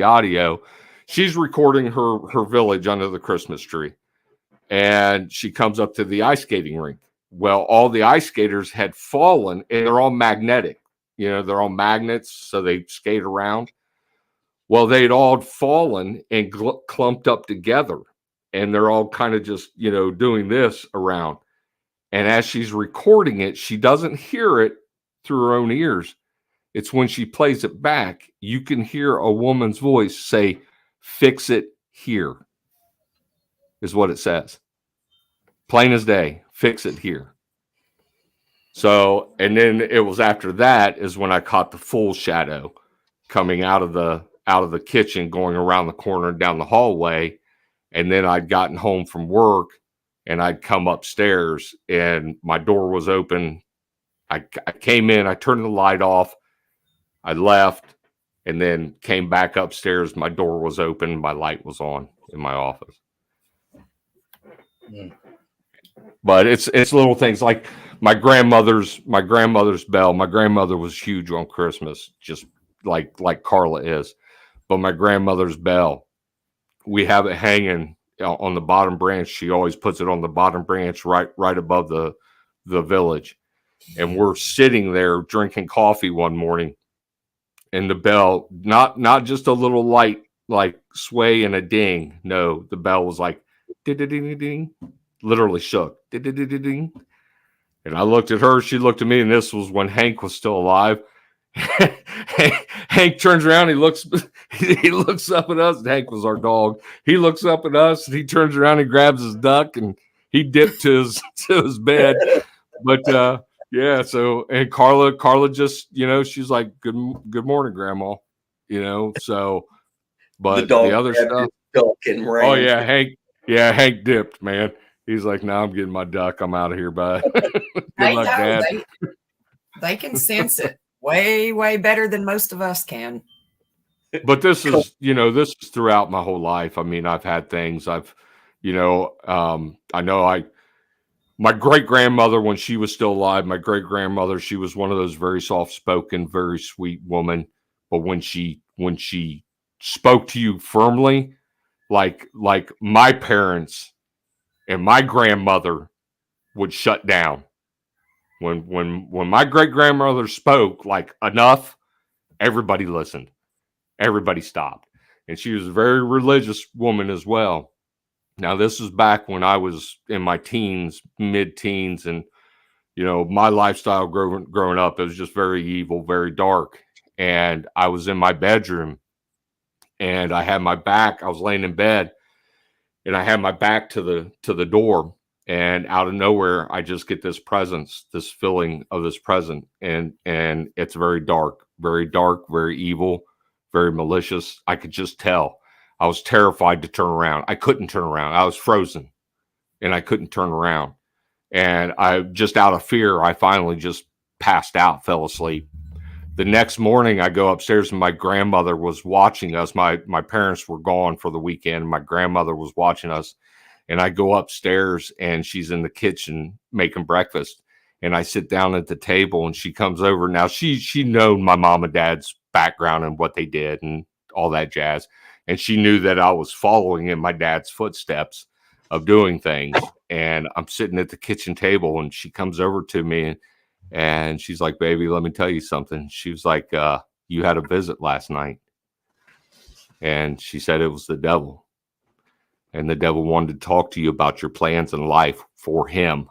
audio. She's recording her village under the Christmas tree, and she comes up to the ice skating rink. Well, all the ice skaters had fallen, and they're all magnetic. They're all magnets, so they skate around. Well, they'd all fallen and clumped up together, and they're all kind of just, doing this around. And as she's recording it, she doesn't hear it through her own ears. It's when she plays it back, you can hear a woman's voice say, "Fix it here," is what it says. Plain as day, fix it here. So, and then it was after that is when I caught the full shadow coming out of the kitchen, going around the corner and down the hallway. And then I'd gotten home from work, and I'd come upstairs, and my door was open. I came in, I turned the light off, I left, and then came back upstairs. My door was open, my light was on in my office. Mm. But it's little things like my grandmother's bell. My grandmother was huge on Christmas, just like Carla is. But my grandmother's bell, we have it hanging on the bottom branch. She always puts it on the bottom branch right above the village. And we're sitting there drinking coffee one morning, and the bell, not just a little light like sway and a ding. No, the bell was like ding, literally shook. Ding. And I looked at her, she looked at me, and this was when Hank was still alive. Hank turns around, he looks up at us. Hank was our dog. He looks up at us, and he turns around and grabs his duck, and he dipped to his bed. But yeah, so, and Carla just, she's like, good morning, Grandma, so, but the other stuff. Oh yeah, Hank dipped, man. He's like, "No, I'm getting my duck. I'm out of here, bud." Good luck, Dad. They can sense it way, way better than most of us can. But this is, this is throughout my whole life. I mean, I've had things. I know my great-grandmother, when she was still alive, my great-grandmother, she was one of those very soft-spoken, very sweet woman. But when she spoke to you firmly, like my parents and my grandmother would shut down. When my great-grandmother spoke like enough, everybody listened. Everybody stopped. And she was a very religious woman as well. Now, this is back when I was in my teens, mid-teens, and, my lifestyle growing up, it was just very evil, very dark. And I was in my bedroom, and I was laying in bed, and I had my back to the door, and out of nowhere, I just get this presence, this feeling of this presence, and it's very dark, very evil, very malicious. I could just tell. I was terrified to turn around. I couldn't turn around. I was frozen, and I couldn't turn around. And I, just out of fear, I finally just passed out, fell asleep. The next morning, I go upstairs, and my grandmother was watching us. My parents were gone for the weekend. My grandmother was watching us, and I go upstairs, and she's in the kitchen making breakfast. and I sit down at the table, and she comes over. Now she known my mom and dad's background and what they did and all that jazz, and she knew that I was following in my dad's footsteps of doing things. And I'm sitting at the kitchen table, and she comes over to me, and she's like, "Baby, let me tell you something." She was like, "You had a visit last night," and she said it was the devil, and the devil wanted to talk to you about your plans in life for him.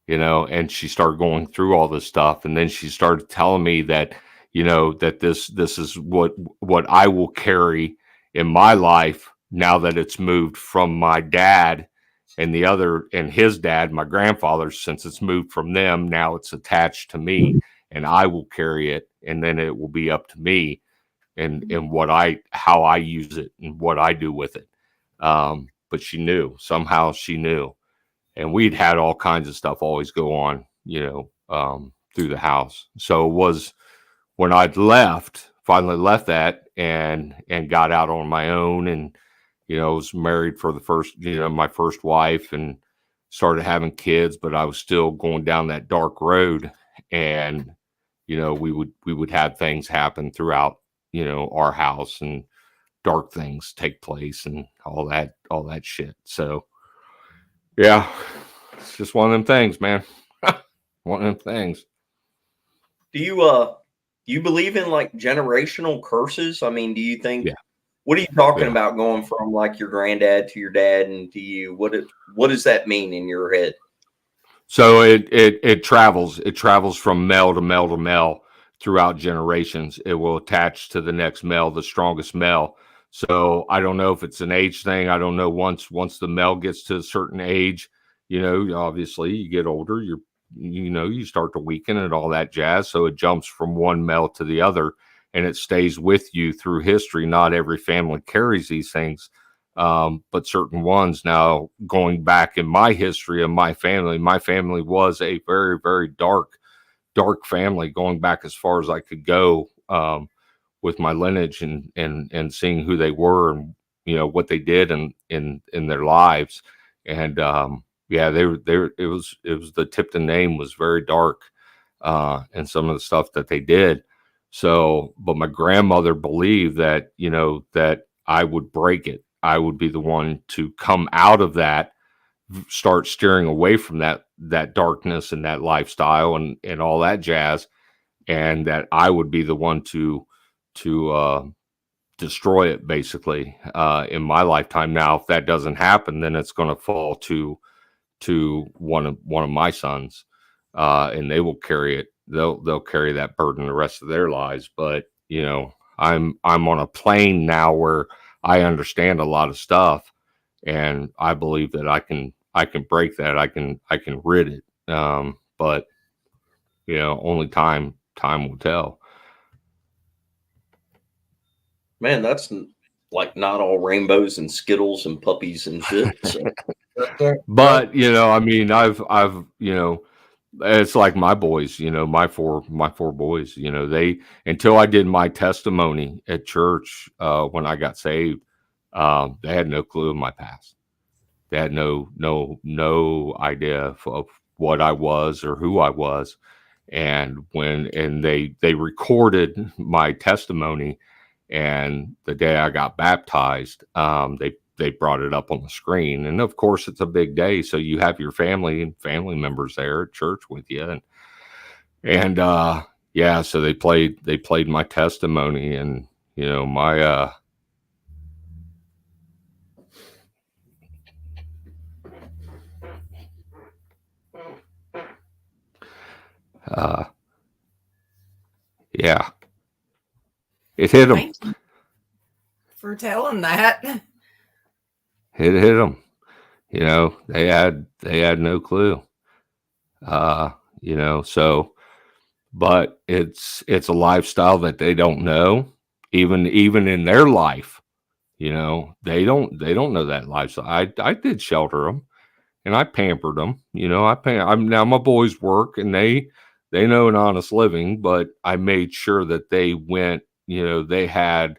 And she started going through all this stuff, and then she started telling me that, that this is what I will carry in my life now that it's moved from my dad and his dad, my grandfather. Since it's moved from them, now it's attached to me, and I will carry it, and then it will be up to me and how I use it and what I do with it. But somehow she knew. And we'd had all kinds of stuff always go on, through the house. So it was when I'd finally left that and got out on my own, and, was married for the first, my first wife, and started having kids, but I was still going down that dark road. And, we would have things happen throughout, our house, and dark things take place and all that shit. So, yeah, it's just one of them things, man. One of them things. Do you believe in like generational curses? I mean, do you think? Yeah. What are you talking about, going from like your granddad to your dad, and to you? What does that mean in your head? So it travels. It travels from male to male to male throughout generations. It will attach to the next male, the strongest male. So I don't know if it's an age thing. I don't know. Once the male gets to a certain age, obviously you get older, you start to weaken and all that jazz. So it jumps from one male to the other, and it stays with you through history. Not every family carries these things, but certain ones. Now, going back in my history of my family was a very, very dark family, going back as far as I could go. With my lineage and seeing who they were and what they did in their lives. And it was the Tipton name was very dark, and some of the stuff that they did. So, but my grandmother believed that that I would break it. I would be the one to come out of that, start steering away from that darkness and that lifestyle and all that jazz, and that I would be the one to destroy it, basically, in my lifetime. Now, if that doesn't happen, then it's going to fall to one of my sons, and they will carry it. They'll carry that burden the rest of their lives. But I'm on a plane now where I understand a lot of stuff, and I believe that I can break that. I can rid it. But only time will tell. Man, that's like not all rainbows and Skittles and puppies and shit. So. But I mean, I've it's like my boys, my four boys, they, until I did my testimony at church, when I got saved, they had no clue of my past. They had no idea of what I was or who I was. And they recorded my testimony, and the day I got baptized, they brought it up on the screen. And of course, it's a big day, so you have your family members there at church with you, and so they played my testimony, and my it hit them. Thank you for telling that. It hit them. They had no clue. So, but it's a lifestyle that they don't know, even in their life. They don't know that lifestyle. I did shelter them, and I pampered them. Now my boys work, and they know an honest living, but I made sure that they went. They had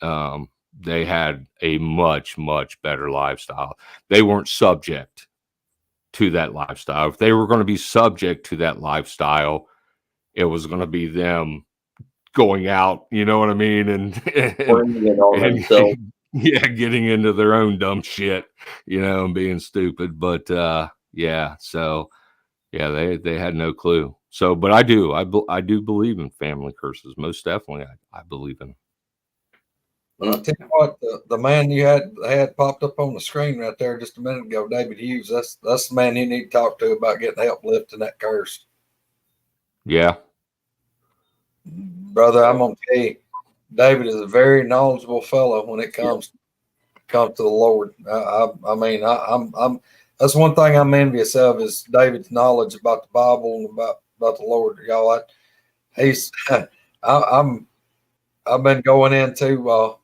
a much, much better lifestyle. They weren't subject to that lifestyle. If they were going to be subject to that lifestyle, it was going to be them going out, you know what I mean? Bringing it on themselves. Yeah, getting into their own dumb shit, you know, and being stupid. But yeah, so yeah, they had no clue. So, but I do believe in family curses. Most definitely, I believe in. I tell you what, the man you had popped up on the screen right there just a minute ago, David Hughes. That's the man you need to talk to about getting help lifting that curse. Yeah, Brother, I'm gonna tell you, David is a very knowledgeable fellow when it comes to the Lord. I mean, I'm that's one thing I'm envious of is David's knowledge about the Bible and about the Lord. Y'all, I've been going into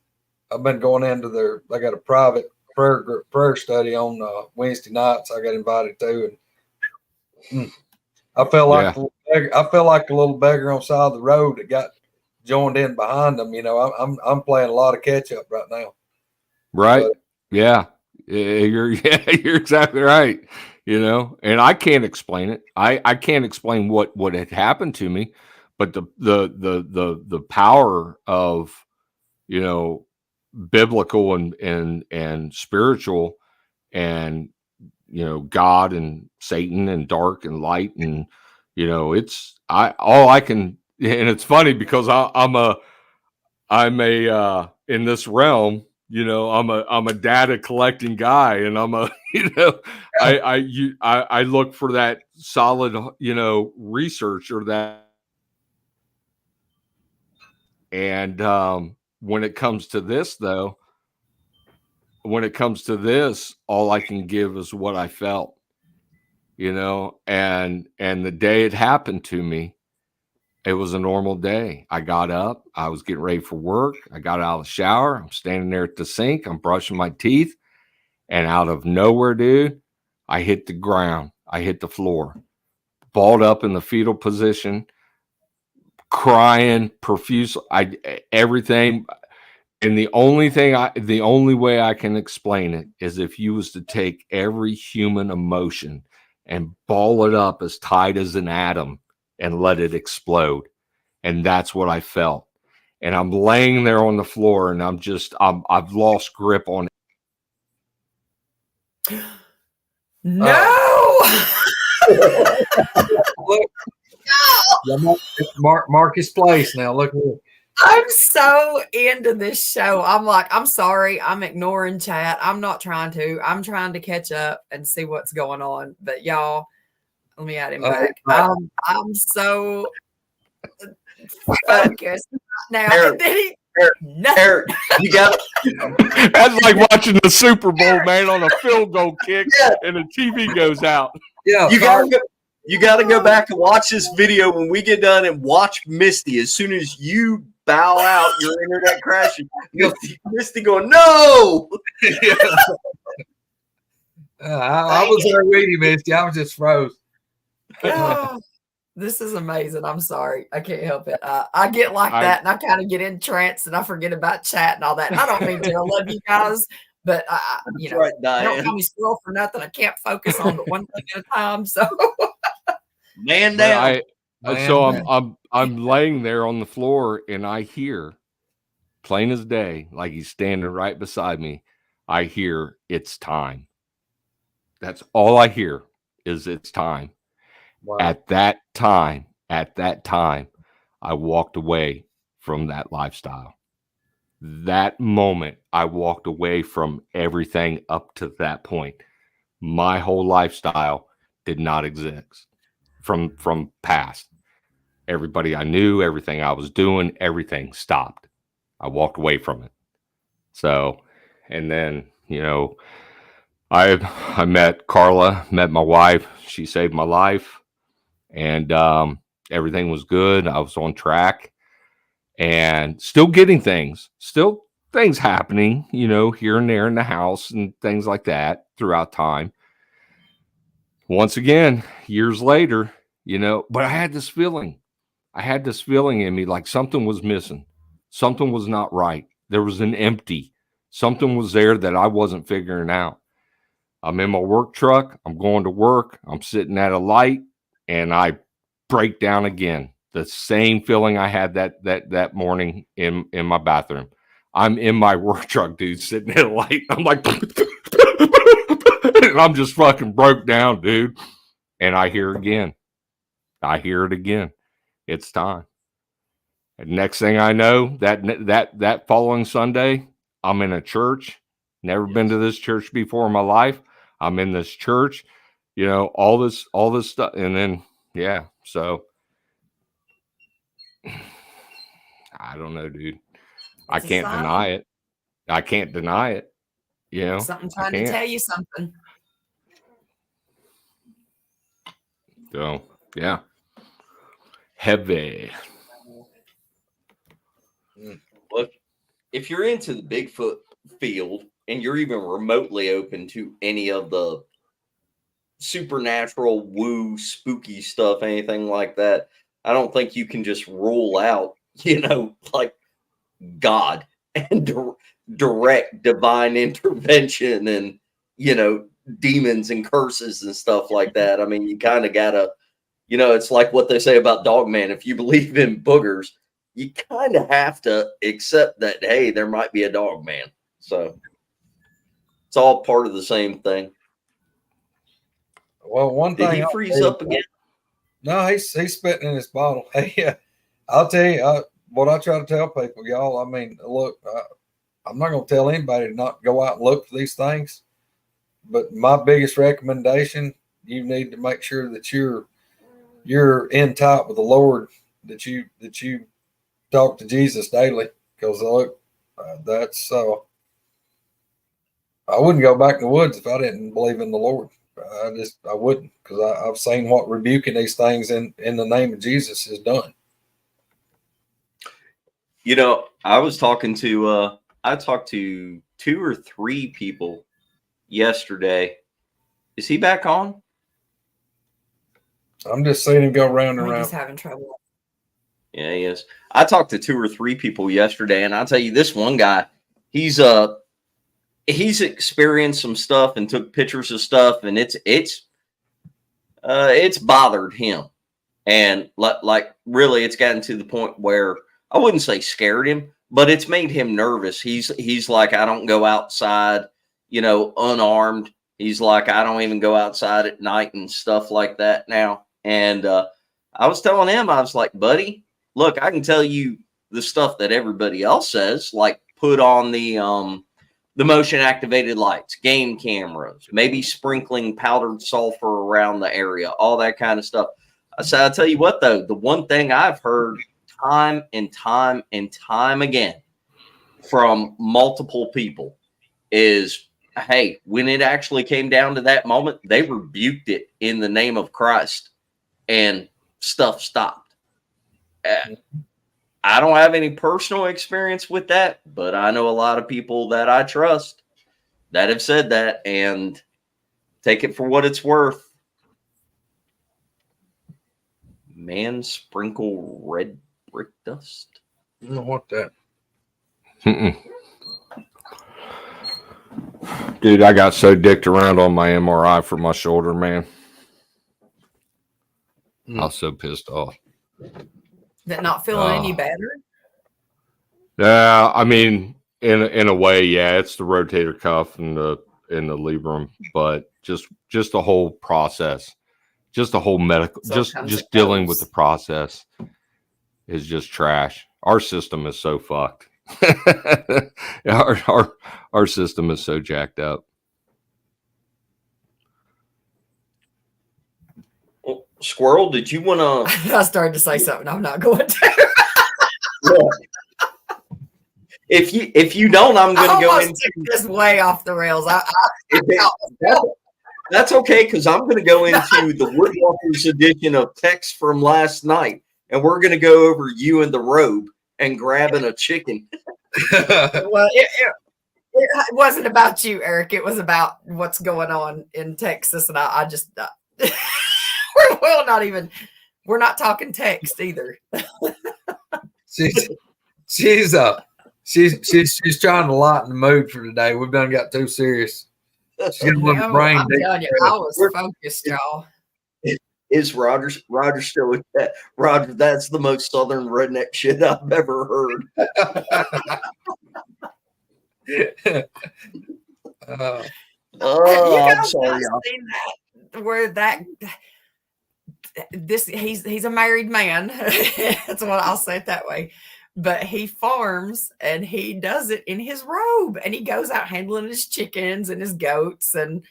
they got a private prayer study on Wednesday nights. I got invited to, and I felt like a little beggar on the side of the road that got joined in behind them. You know, I'm playing a lot of catch up right now. right. But, yeah, you're exactly right. You know, and I can't explain it. I can't explain what had happened to me, but the power of, you know, biblical and spiritual, and, you know, God and Satan and dark and light, and, you know, all I can, and it's funny because I'm a in this realm, you know, I'm a data collecting guy, and I'm a you know, I look for that solid, you know, research or that. And when it comes to this, though, all I can give is what I felt, you know, and the day it happened to me, it was a normal day. I got up, I was getting ready for work. I got out of the shower. I'm standing there at the sink. I'm brushing my teeth, and out of nowhere, dude, I hit the ground. I hit the floor, balled up in the fetal position, crying profusely. Everything. And the only way I can explain it is if you was to take every human emotion and ball it up as tight as an atom and let it explode. And that's what I felt. And I'm laying there on the floor, and I've lost grip on it. No. Look, it's Marcus Place now. Look here. I'm so into this show. I'm like, I'm sorry. I'm ignoring chat. I'm not trying to. I'm trying to catch up and see what's going on. But y'all, let me add him back. I'm so focused now. Eric, And then Eric, you got That's like watching the Super Bowl, man, on a field goal kick, and the TV goes out. Yeah, you got to go back and watch this video when we get done, and watch Misty. As soon as you bow out, your internet crashing. You'll see Misty going, no. I was there with you, Misty. I was just froze. oh, this is amazing. I'm sorry. I can't help it. I get like that, and I kind of get entranced, and I forget about chat and all that. And I don't mean to. I love you guys, but you know, right, I don't call me squirrel for nothing. I can't focus on one thing at a time. So, man down. I'm laying there on the floor, and I hear, plain as day, like he's standing right beside me, I hear, "It's time." That's all I hear is "it's time." Wow. At that time, I walked away from that lifestyle. That moment, I walked away from everything up to that point. My whole lifestyle did not exist from past. Everybody I knew, everything I was doing, everything stopped. I walked away from it. So, and then, you know, I met Carla, met my wife. She saved my life. And everything was good. I was on track, and still getting things happening, you know, here and there in the house and things like that throughout time. Once again, years later, you know, but I had this feeling in me like something was missing. Something was not right. There was an empty. Something was there that I wasn't figuring out. I'm in my work truck. I'm going to work. I'm sitting at a light, and I break down again. The same feeling I had that morning in my bathroom. I'm in my work truck, dude, sitting at a light. I'm like, and I'm just fucking broke down, dude. And I hear it again. I hear it again. It's time. And next thing I know, that following Sunday, I'm in a church. Never been to this church before in my life. I'm in this church, all this stuff. And then, yeah, so I don't know, dude. I can't deny it. I can't deny it. Something trying to tell you something. So, yeah. Heavy. Look, if you're into the Bigfoot field and you're even remotely open to any of the supernatural, woo, spooky stuff, anything like that, I don't think you can just rule out, like God and direct divine intervention and, demons and curses and stuff like that. I mean, you kind of gotta, it's like what they say about Dogman. If you believe in boogers, you kind of have to accept that, hey, there might be a dog man. So it's all part of the same thing. Well, one thing. Did he freeze up again? No, he's spitting in his bottle. Hey, I'll tell you what I try to tell people, y'all. I mean, look, I'm not going to tell anybody to not go out and look for these things. But my biggest recommendation, you need to make sure that you're in tight with the Lord, that you talk to Jesus daily, because look, that's I wouldn't go back in the woods if I didn't believe in the Lord. I wouldn't, because I've seen what rebuking these things in the name of Jesus has done. I talked to 2 or 3 people yesterday. Is he back on? I'm just seeing him go round and round. He's having trouble. Yeah, he is. I talked to 2 or 3 people yesterday, and I'll tell you, this one guy, he's experienced some stuff and took pictures of stuff, and it's bothered him, and like really, it's gotten to the point where I wouldn't say scared him, but it's made him nervous. He's like, I don't go outside, unarmed. He's like, I don't even go outside at night and stuff like that now. And I was telling him, I was like, buddy, look, I can tell you the stuff that everybody else says, like put on the motion activated lights, game cameras, maybe sprinkling powdered sulfur around the area, all that kind of stuff. I said, I'll tell you what, though, the one thing I've heard time and time and time again from multiple people is, hey, when it actually came down to that moment, they rebuked it in the name of Christ and stuff stopped. I don't have any personal experience with that, but I know a lot of people that I trust that have said that, and take it for what it's worth. Man, sprinkle red brick dust. I don't know what that. Dude, I got so dicked around on my MRI for my shoulder, man. I was so pissed off. That not feeling any better? Yeah, I mean, in a way, yeah, it's the rotator cuff and the labrum, but just the whole process, just the whole medical, So just dealing with the process is just trash. Our system is so fucked. our system is so jacked up. Well, Squirrel, did you want to? I started to say something I'm not going to. If you don't, I'm going to go into this way off the rails. That's okay, because I'm going to go into the Woodwalkers edition of text from last night, and we're going to go over you in the robe and grabbing a chicken. Well, it wasn't about you, Eric. It was about what's going on in Texas, and I just we're not talking text either. She's trying to lighten the mood for today. We've done got too serious. She's got a little No, brain. I'm telling you, I was focused, y'all. Is Roger still with that? Roger, that's the most southern redneck shit I've ever heard. You I'm guys sorry, not y'all. seen that where that he's a married man. That's what I'll say it that way. But he farms and he does it in his robe and he goes out handling his chickens and his goats. And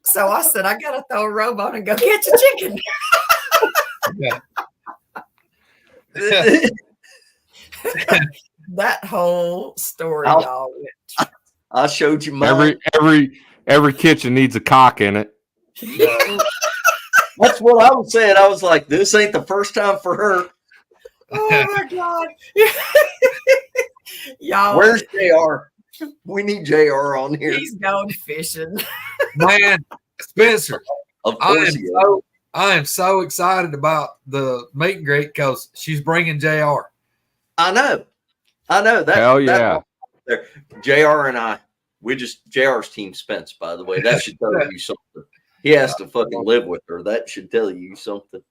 so I said, I gotta throw a robe on and go catch a chicken. That whole story, y'all. I showed you mine. Every kitchen needs a cock in it. That's what I was saying. I was like, this ain't the first time for her. Oh my God. Y'all, Where's JR? We need JR on here. he's going fishing. Man, Spencer, Of course he is. I am so excited about the meet and greet because she's bringing JR. I know. That, Hell yeah. JR and I, JR's team Spence, by the way. That should tell you something. He has to fucking live with her. That should tell you something.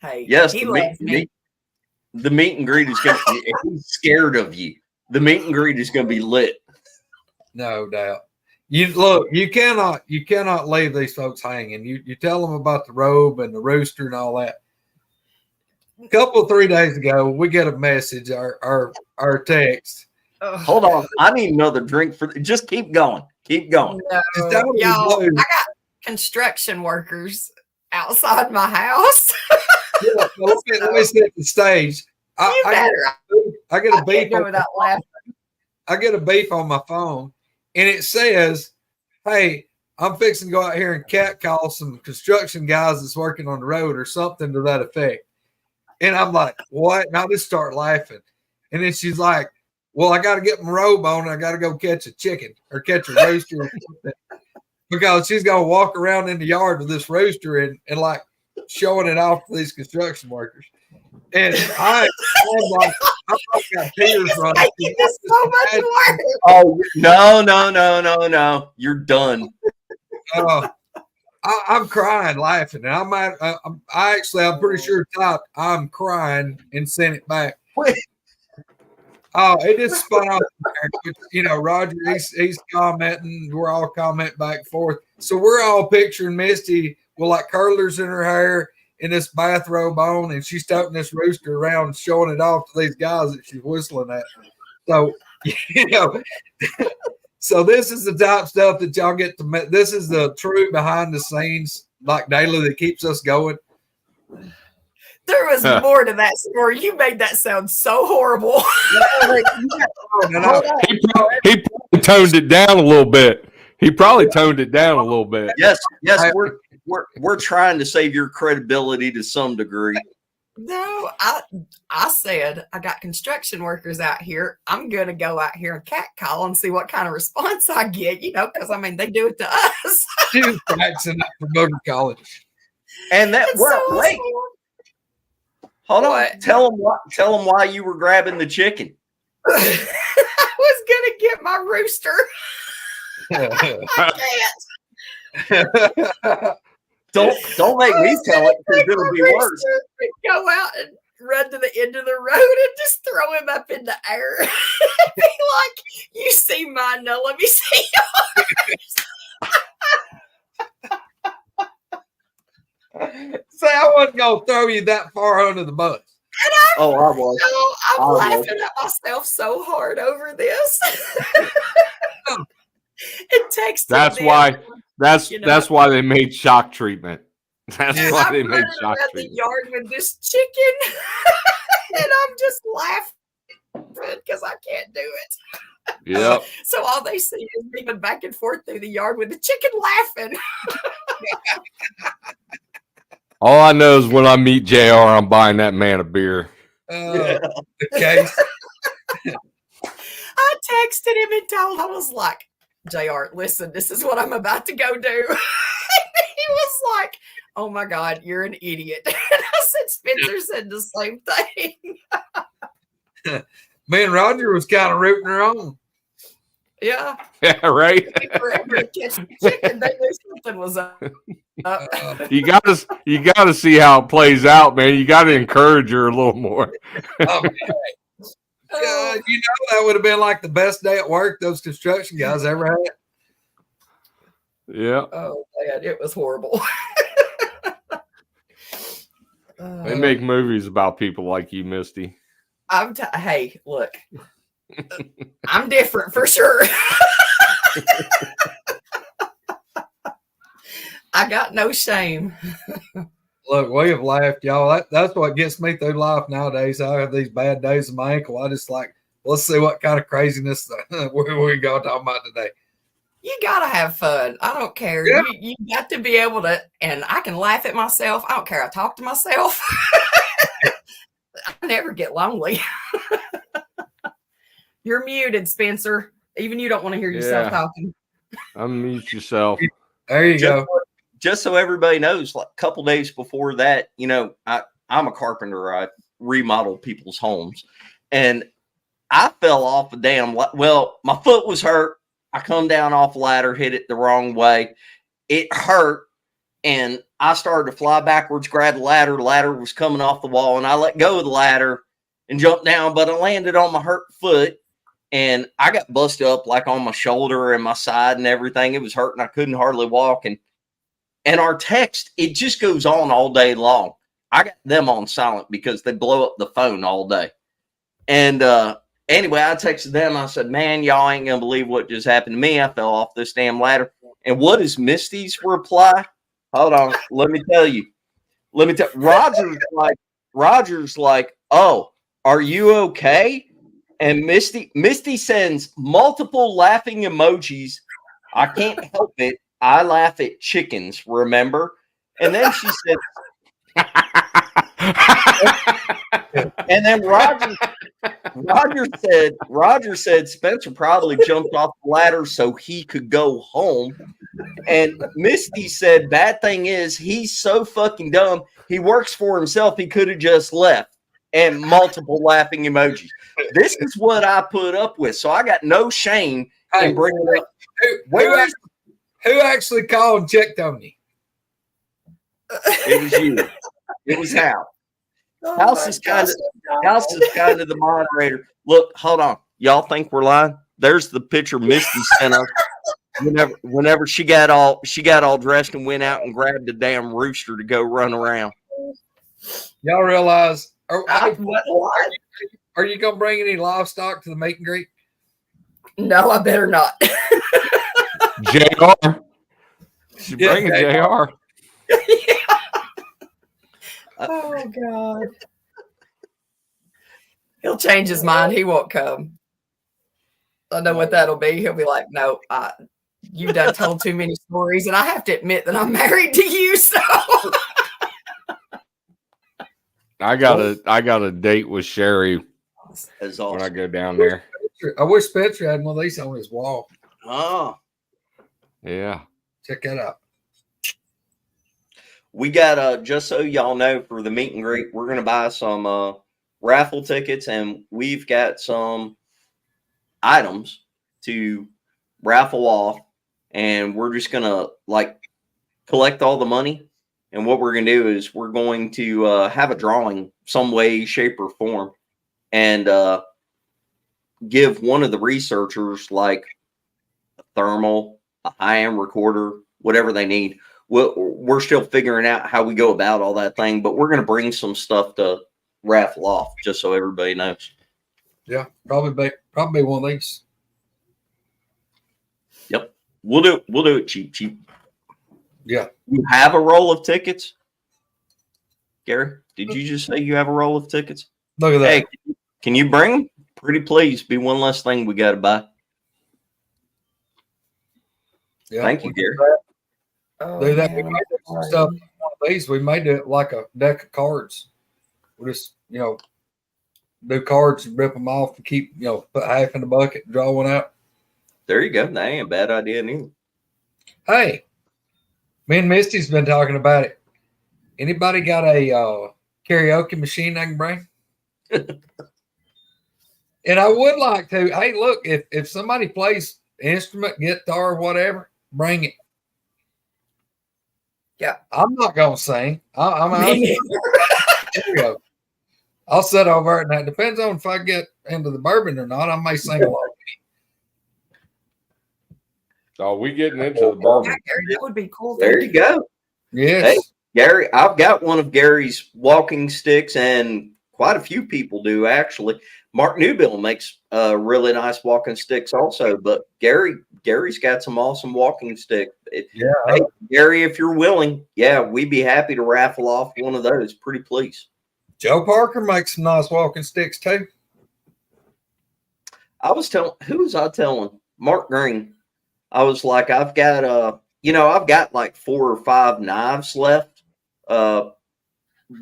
Hey, Yes, he the loves me. the meet and greet is going to he's scared of you. The meet and greet is going to be lit. No doubt. You cannot leave these folks hanging. You tell them about the robe and the rooster and all that. A couple of 3 days ago, we get a message, our text. Hold on. I need another drink for just keep going. Keep going. No, y'all, I got construction workers outside my house. Yeah, let me set the stage. I get a beep. I get a beep on my phone, and it says, "Hey, I'm fixing to go out here and catcall some construction guys that's working on the road," or something to that effect. And I'm like, "What?" And I just start laughing. And then she's like, "Well, I got to get my robe on. And I got to go catch a chicken or catch a rooster or something." Because she's going to walk around in the yard with this rooster and like showing it off to these construction workers. And I'm like, I got tears running. This so much work. Oh, no. You're done. I'm crying, laughing. And I'm pretty sure typed, "I'm crying," and sent it back. Wait. Oh, it just spun off. Roger, he's commenting. We're all commenting back and forth. So we're all picturing Misty with like curlers in her hair and this bathrobe on, and she's toting this rooster around, showing it off to these guys that she's whistling at. So, so this is the type stuff that y'all get to. This is the true behind the scenes, like daily, that keeps us going. There was more to that story. You made that sound so horrible. He probably toned it down a little bit. Yes, we're trying to save your credibility to some degree. No, I said I got construction workers out here. I'm gonna go out here and catcall and see what kind of response I get. Because they do it to us. She was practicing that for Booger College. And that wait. Hold on. What? Tell them why you were grabbing the chicken. I was gonna get my rooster. I can't. Don't make me tell it because it'll be worse. Go out and run to the end of the road and just throw him up in the air. Be like, "You see mine, now let me see yours." Say, I wasn't gonna throw you that far under the bus. I was. I'm laughing at myself so hard over this. It takes. That's why they made shock treatment. That's why they made shock treatment. The yard with this chicken, and I'm just laughing because I can't do it. Yep. So all they see is me going back and forth through the yard with the chicken laughing. All I know is when I meet JR, I'm buying that man a beer. Okay. I texted him and told him, I was like, "JR, listen, this is what I'm about to go do." And he was like, "Oh my God, you're an idiot." And I said, "Spencer said the same thing." Me and Roger was kind of rooting her on. Yeah. Yeah, right. Forever catching chicken, they knew something was up. You gotta see how it plays out, man. You gotta encourage her a little more. Oh, God, you know that would have been like the best day at work those construction guys ever had. Yeah. Oh man, it was horrible. They make movies about people like you, Misty. Hey, look, I'm different for sure. I got no shame. Look, we have laughed, y'all. That's what gets me through life nowadays. I have these bad days of my ankle. I just like, let's see what kind of craziness we're going to talk about today. You gotta have fun. I don't care. Yeah. You got to be able to, and I can laugh at myself. I don't care. I talk to myself. I never get lonely. You're muted, Spencer. Even you don't want to hear yourself talking. Unmute yourself. There you go. Just so everybody knows, like a couple days before that, you know, I'm a carpenter. I remodel people's homes, and I fell off a damn. Well, my foot was hurt. I come down off a ladder, hit it the wrong way. It hurt, and I started to fly backwards, grab the ladder. The ladder was coming off the wall, and I let go of the ladder and jumped down, but I landed on my hurt foot, and I got busted up like on my shoulder and my side and everything. It was hurting. I couldn't hardly walk, and our text, it just goes on all day long. I got them on silent because they blow up the phone all day. And anyway, I texted them. I said, man, y'all ain't going to believe what just happened to me. I fell off this damn ladder. And what is Misty's reply? Hold on. Let me tell you. Roger's like, oh, are you okay? And Misty sends multiple laughing emojis. I can't help it. I laugh at chickens, remember? And then she said, and then Roger said Spencer probably jumped off the ladder so he could go home. And Misty said, bad thing is he's so fucking dumb. He works for himself. He could have just left. And multiple laughing emojis. This is what I put up with. So I got no shame in bringing up. Who actually called and checked on you? It was you. It was Hal. House is kind of the moderator. Look, hold on. Y'all think we're lying? There's the picture Misty sent us. Whenever she got all dressed and went out and grabbed a damn rooster to go run around. Y'all realize? Are you gonna bring any livestock to the meet and greet? No, I better not. JR. She's bringing JR. Oh God. He'll change his mind. He won't come. I know what that'll be. He'll be like, no, you've done told too many stories, and I have to admit that I'm married to you, so I got a date with Sherry As awesome. when I go down there. I wish Spencer had one of these on his wall. Oh. Yeah. Check that out. We got just so y'all know, for the meet and greet, we're gonna buy some raffle tickets, and we've got some items to raffle off, and we're just gonna like collect all the money. And what we're gonna do is we're going to have a drawing some way, shape, or form, and give one of the researchers like a thermal, a high-end recorder, whatever they need. We're still figuring out how we go about all that thing, but we're going to bring some stuff to raffle off, just so everybody knows. Yeah, probably one of these. Yep, we'll do it cheap. Yeah. You have a roll of tickets, Gary? Did you just say you have a roll of tickets? Look at that. Hey, can you bring them? Pretty please, be one less thing we got to buy. Yeah, Thank you, Gary. Do that. We might do some stuff. One of these, we may do it like a deck of cards. We'll just, do cards and rip them off and keep, put half in the bucket and draw one out. There you go. That ain't a bad idea neither. Hey, me and Misty's been talking about it. Anybody got a karaoke machine I can bring? And I would like to. Hey, look, if somebody plays instrument, guitar, whatever, bring it. Yeah. I'm not gonna sing. Me neither. I'll sit over it, and it depends on if I get into the bourbon or not. I may sing along. Oh, we getting into the Yeah, bourbon. Gary, that would be cool. There Thank you go. Yes. Hey, Gary, I've got one of Gary's walking sticks, and quite a few people do actually. Mark Newbill makes really nice walking sticks also, but Gary's got some awesome walking sticks. Yeah. Hey, Gary, if you're willing, yeah, we'd be happy to raffle off one of those. Pretty please. Joe Parker makes some nice walking sticks too. I was telling, who was I telling? Mark Green. I was like, I've got I've got like 4 or 5 knives left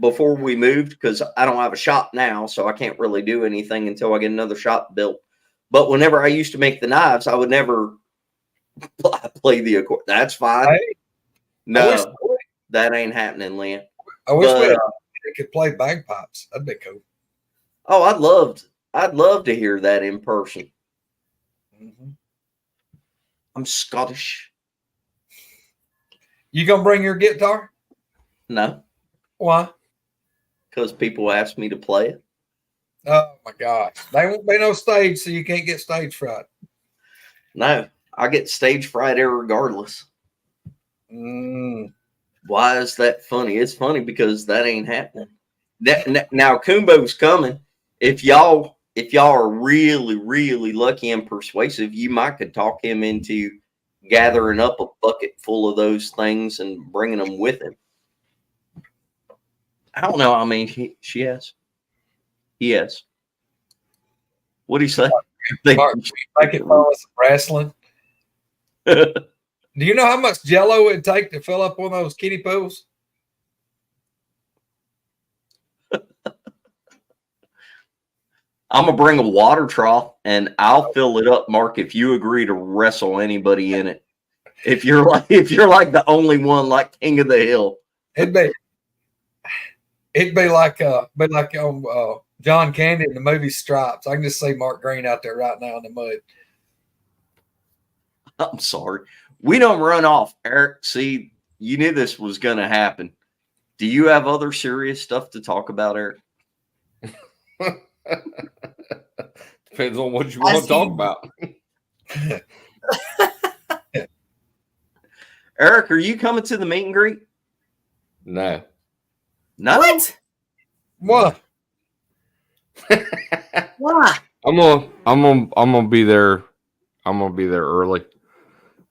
before we moved, because I don't have a shop now, so I can't really do anything until I get another shop built. But whenever I used to make the knives, I would never play the accordion. That's fine. Hey, No, that ain't happening, Lynn. I wish But, we had that could play bagpipes. That'd be cool. Oh, I'd love to hear that in person. Mm-hmm. I'm Scottish. You gonna bring your guitar? No, Why? because people ask me to play it. Oh my gosh. There won't be no stage, so you can't get stage fright. No, I get stage fright regardless. Why is that funny? It's funny because that ain't happening. Now Kumbo's coming. If y'all are really, really lucky and persuasive, you might could talk him into gathering up a bucket full of those things and bringing them with him. I don't know. I mean, she has. He has. What do you say? Mark, make it fun with some wrestling. Do you know how much Jello it'd take to fill up one of those kiddie pools? I'm gonna bring a water trough and I'll fill it up, Mark, if you agree to wrestle anybody in it. If you're like the only one, like King of the Hill. It'd be like John Candy in the movie Stripes. I can just see Mark Green out there right now in the mud. I'm sorry. We don't run off, Eric. See, you knew this was gonna happen. Do you have other serious stuff to talk about, Eric? Depends on what you want to talk about. Eric, are you coming to the meet and greet? No. No. What? What? Why? I'm gonna be there. I'm gonna be there early.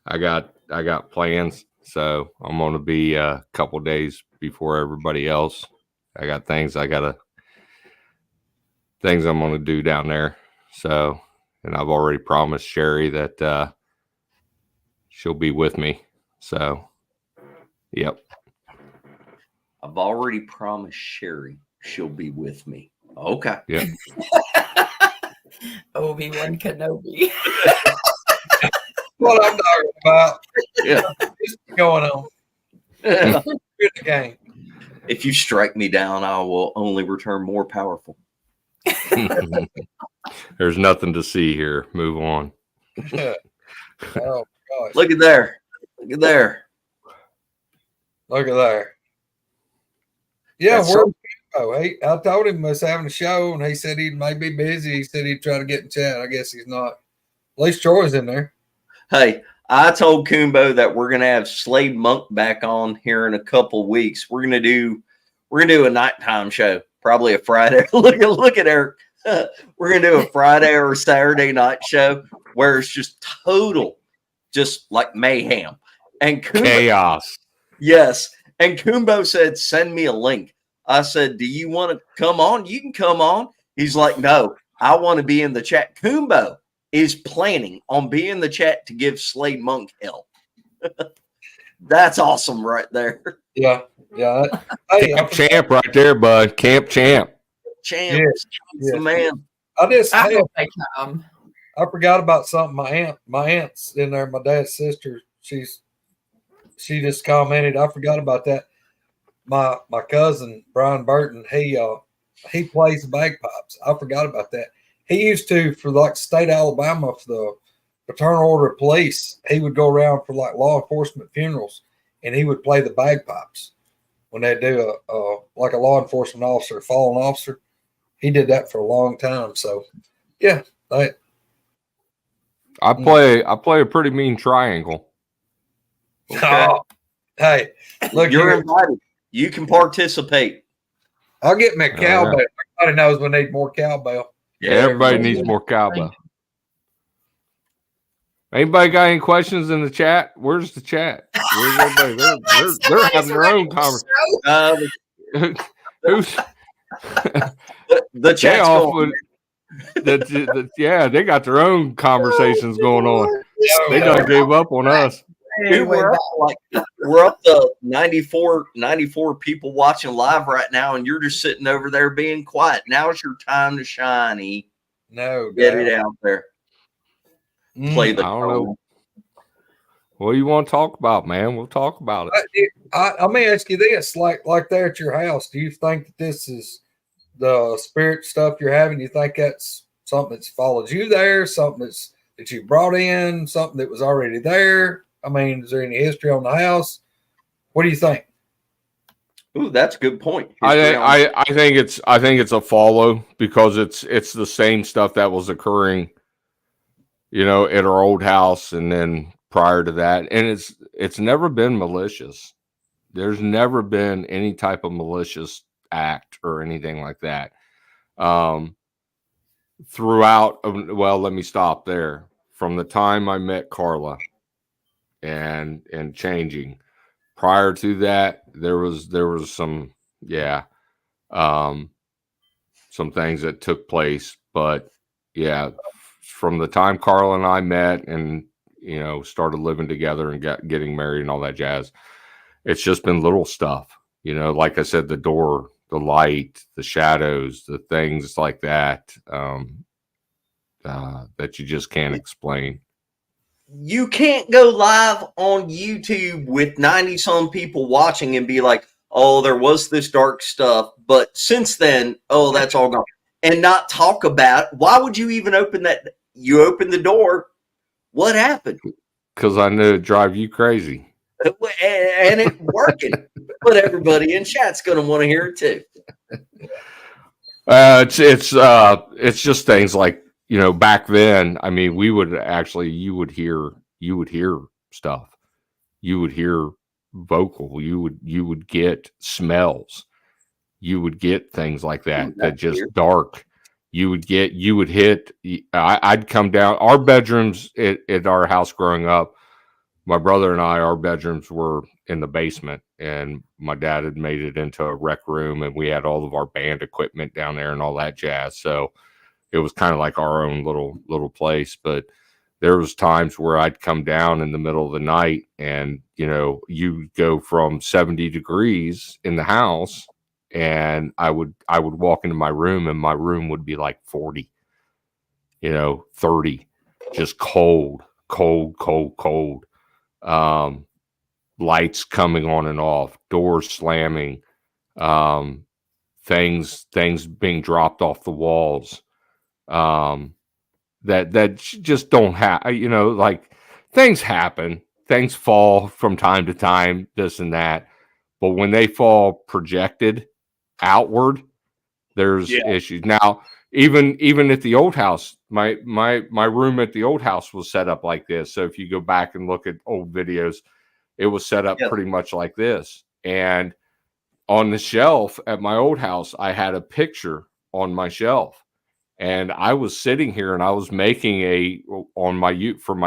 I got plans, so I'm gonna be a couple days before everybody else. I got things I'm gonna do down there. So, and I've already promised Sherry that she'll be with me. So, yep. I've already promised Sherry she'll be with me. Okay. Yep. Obi-Wan Kenobi. What I'm talking about. Yeah. What's going on? Good game. If you strike me down, I will only return more powerful. There's nothing to see here. Move on. Oh gosh. Look at there. Look at there. Look at there. Yeah, That's where's Kimbo? I told him I was having a show, and he said he might be busy. He said he'd try to get in chat. I guess he's not. At least Troy's in there. Hey, I told Kumbo that we're gonna have Slade Monk back on here in a couple weeks. We're gonna do a nighttime show, probably a Friday. look at Eric. We're gonna do a Friday or a Saturday night show where it's just total, just like mayhem and Chaos. Yes. And Kumbo said, send me a link. I said, do you want to come on? You can come on. He's like, no, I want to be in the chat. Kumbo is planning on being in the chat to give Slade Monk hell. That's awesome right there. Yeah. Yeah. Hey, Camp champ right there, bud. Camp champ. Champ. Yes. The man. I hope they come. I forgot about something. My aunt's in there. My dad's sister. She just commented. I forgot about that. My cousin Brian Burton. He plays the bagpipes. I forgot about that. He used to for like state of Alabama for fraternal order of police, he would go around for like law enforcement funerals, and he would play the bagpipes when they do like a law enforcement officer, fallen officer. He did that for a long time. So, yeah, I play a pretty mean triangle. Okay. Oh, hey, look, You're invited. You can participate. I'll get me a cowbell. Yeah. Everybody knows we need more cowbell. Yeah, Everybody needs more cowbell. Anybody got any questions in the chat? Where's the chat? Where's everybody? They're having their own conversation. Who's the chat's going. Yeah, they got their own conversations going on. They done gave up on us. Dude, we're up to 94 people watching live right now, and you're just sitting over there being quiet. Now's your time to shine. E. No, Get it out there. Play the. I don't know. What do you want to talk about, man? We'll talk about it. Let me ask you this: like there at your house, do you think that this is the spirit stuff you're having? Do you think that's something that's followed you there, something that you brought in, something that was already there? I mean, is there any history on the house? What do you think? Ooh, that's a good point. I think it's a follow, because it's the same stuff that was occurring, at our old house, and then prior to that, and it's never been malicious. There's never been any type of malicious act or anything like that. Throughout, well, let me stop there. From the time I met Carla and changing, prior to that, there was some some things that took place, but yeah, from the time Carla and I met and started living together and getting married and all that jazz, it's just been little stuff, like I said, the door, the light, the shadows, the things like that, that you just can't explain. You can't go live on YouTube with 90 some people watching and be like, oh, there was this dark stuff, but since then, oh, that's all gone, and not talk about it. Why would you even open that? You opened the door. What happened? Because I knew it'd drive you crazy. And it's working. But everybody in chat's going to want to hear it too. It's just things like, back then. I mean, you would hear stuff. You would hear vocal. You would get smells. You would get things like that. That just weird. Dark. You would hit. I'd come down. Our bedrooms at our house growing up, my brother and I, our bedrooms were in the basement, and my dad had made it into a rec room, and we had all of our band equipment down there and all that jazz. So it was kind of like our own little place. But there was times where I'd come down in the middle of the night, and you go from 70 degrees in the house, and I would walk into my room, and my room would be like 40, 30, just cold. Lights coming on and off, doors slamming, things being dropped off the walls, that just don't happen. Like, things happen, things fall from time to time, this and that, but when they fall projected outward, there's issues. Now, even at the old house, my room at the old house was set up like this. So if you go back and look at old videos, it was set up pretty much like this. And on the shelf at my old house, I had a picture on my shelf, and I was sitting here and I was making for my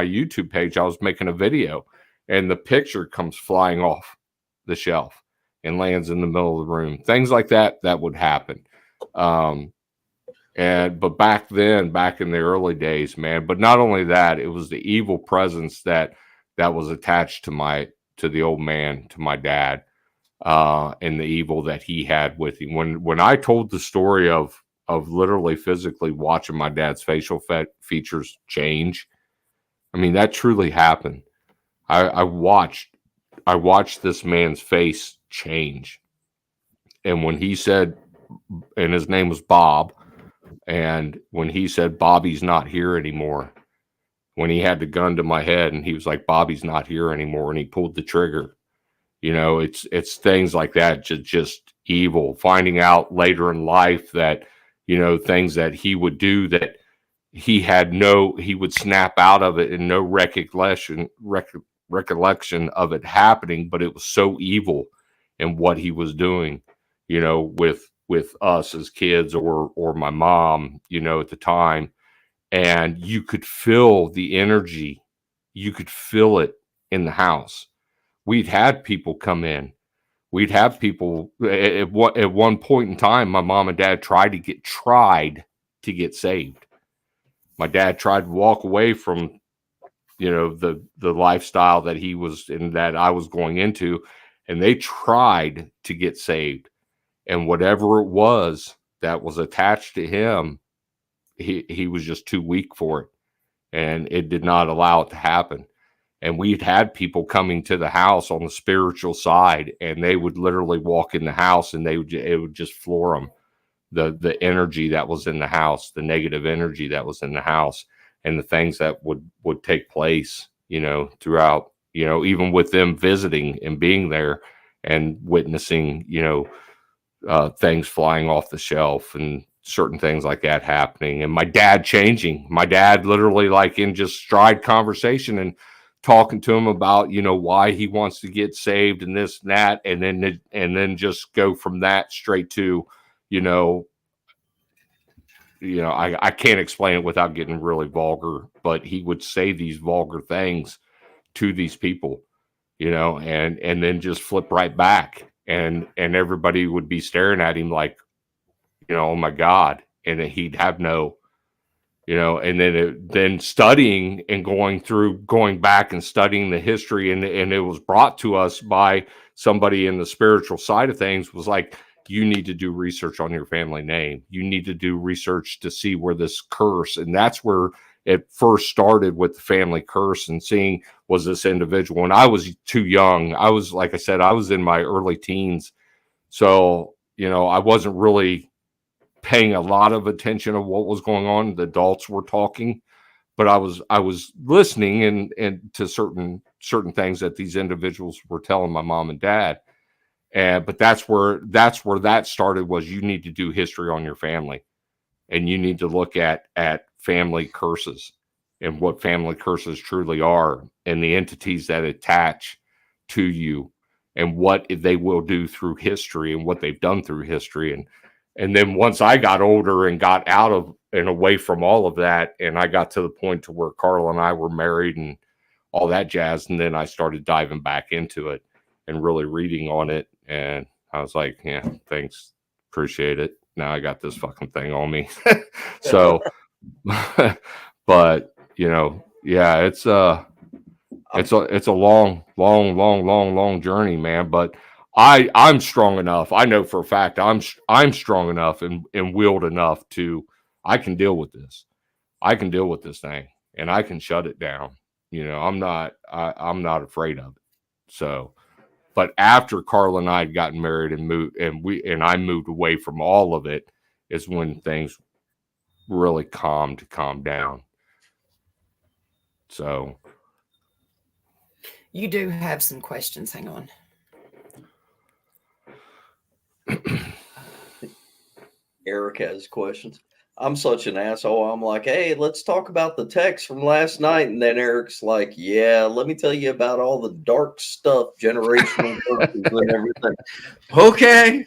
YouTube page, I was making a video, and the picture comes flying off the shelf and lands in the middle of the room. Things like that would happen. But back then, back in the early days, man, but not only that, it was the evil presence that was attached to the old man, to my dad, and the evil that he had with him. When I told the story of literally physically watching my dad's facial features change, I mean, that truly happened. I watched this man's face change. And when he said, and his name was Bob, and when he said, Bobby's not here anymore, when he had the gun to my head and he was like, Bobby's not here anymore. And he pulled the trigger. You know, it's things like that, just evil. Finding out later in life that, you know, things that he would do that he would snap out of it and no recollection of it happening, but it was so evil in what he was doing, you know, with us as kids or my mom, you know, at the time. And you could feel the energy. You could feel it in the house. We'd had people come in. We'd have people at one point in time, my mom and dad tried to get saved. My dad tried to walk away from, you know, the lifestyle that he was in, that I was going into, and they tried to get saved. And whatever it was that was attached to him, he was just too weak for it. And it did not allow it to happen. And we'd had people coming to the house on the spiritual side, and they would literally walk in the house and it would just floor them. The energy that was in the house, the negative energy that was in the house, and the things that would take place, you know, throughout, you know, even with them visiting and being there and witnessing, you know, things flying off the shelf and certain things like that happening. And my dad changing. My dad literally, like, in just stride conversation and talking to him about, you know, why he wants to get saved and this and that, and then just go from that straight to, you know, I can't explain it without getting really vulgar, but he would say these vulgar things to these people, you know, and then just flip right back, and everybody would be staring at him like, you know, oh my God, and he'd have no, you know, and then studying and going back and studying the history, and it was brought to us by somebody in the spiritual side of things, was like, you need to do research on your family name. You need to do research to see where this curse, and that's where it first started with the family curse, and seeing, was this individual. And I was too young. I was, like I said, I was in my early teens. So, you know, I wasn't really paying a lot of attention to what was going on. The adults were talking, but I was listening and to certain things that these individuals were telling my mom and dad. But that's where that started, was you need to do history on your family, and you need to look at family curses and what family curses truly are, and the entities that attach to you, and what they will do through history and what they've done through history. And then once I got older and got out of and away from all of that, and I got to the point to where Carla and I were married and all that jazz, and then I started diving back into it and really reading on it. And I was like, yeah, thanks. Appreciate it. Now I got this fucking thing on me. So, but, you know, yeah, it's a long journey, man. But I'm strong enough. I know for a fact I'm strong enough and willed enough to, I can deal with this. I can deal with this thing, and I can shut it down. You know, I'm not afraid of it. So, but after Carla and I had gotten married and moved, and I moved away from all of it, is when things really calmed down. So, You do have some questions. Hang on. Eric has questions. I'm such an asshole. I'm like, hey, let's talk about the text from last night. And then Eric's like, yeah, let me tell you about all the dark stuff, generational curses and everything. Okay.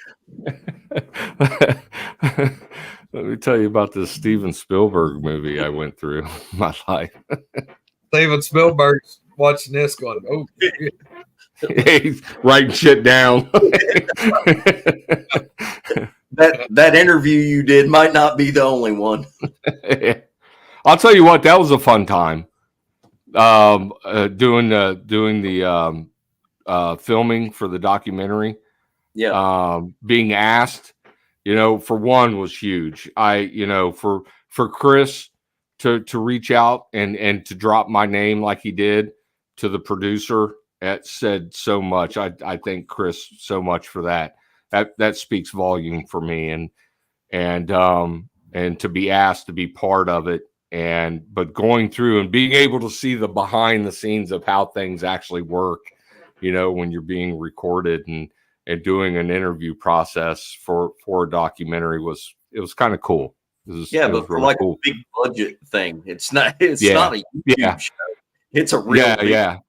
Let me tell you about this Steven Spielberg movie I went through in my life. Steven Spielberg's watching this going, oh, shit. He's writing shit down. That interview you did might not be the only one. I'll tell you what, that was a fun time. Doing the filming for the documentary. Yeah. Being asked, you know, for one, was huge. For Chris to reach out and to drop my name like he did to the producer, that said so much. I thank Chris so much for that. That speaks volume for me, and to be asked to be part of it, but going through and being able to see the behind the scenes of how things actually work, you know, when you're being recorded and doing an interview process for a documentary was kind of cool. It was but for really like cool. a big budget thing, it's not a YouTube show. It's a real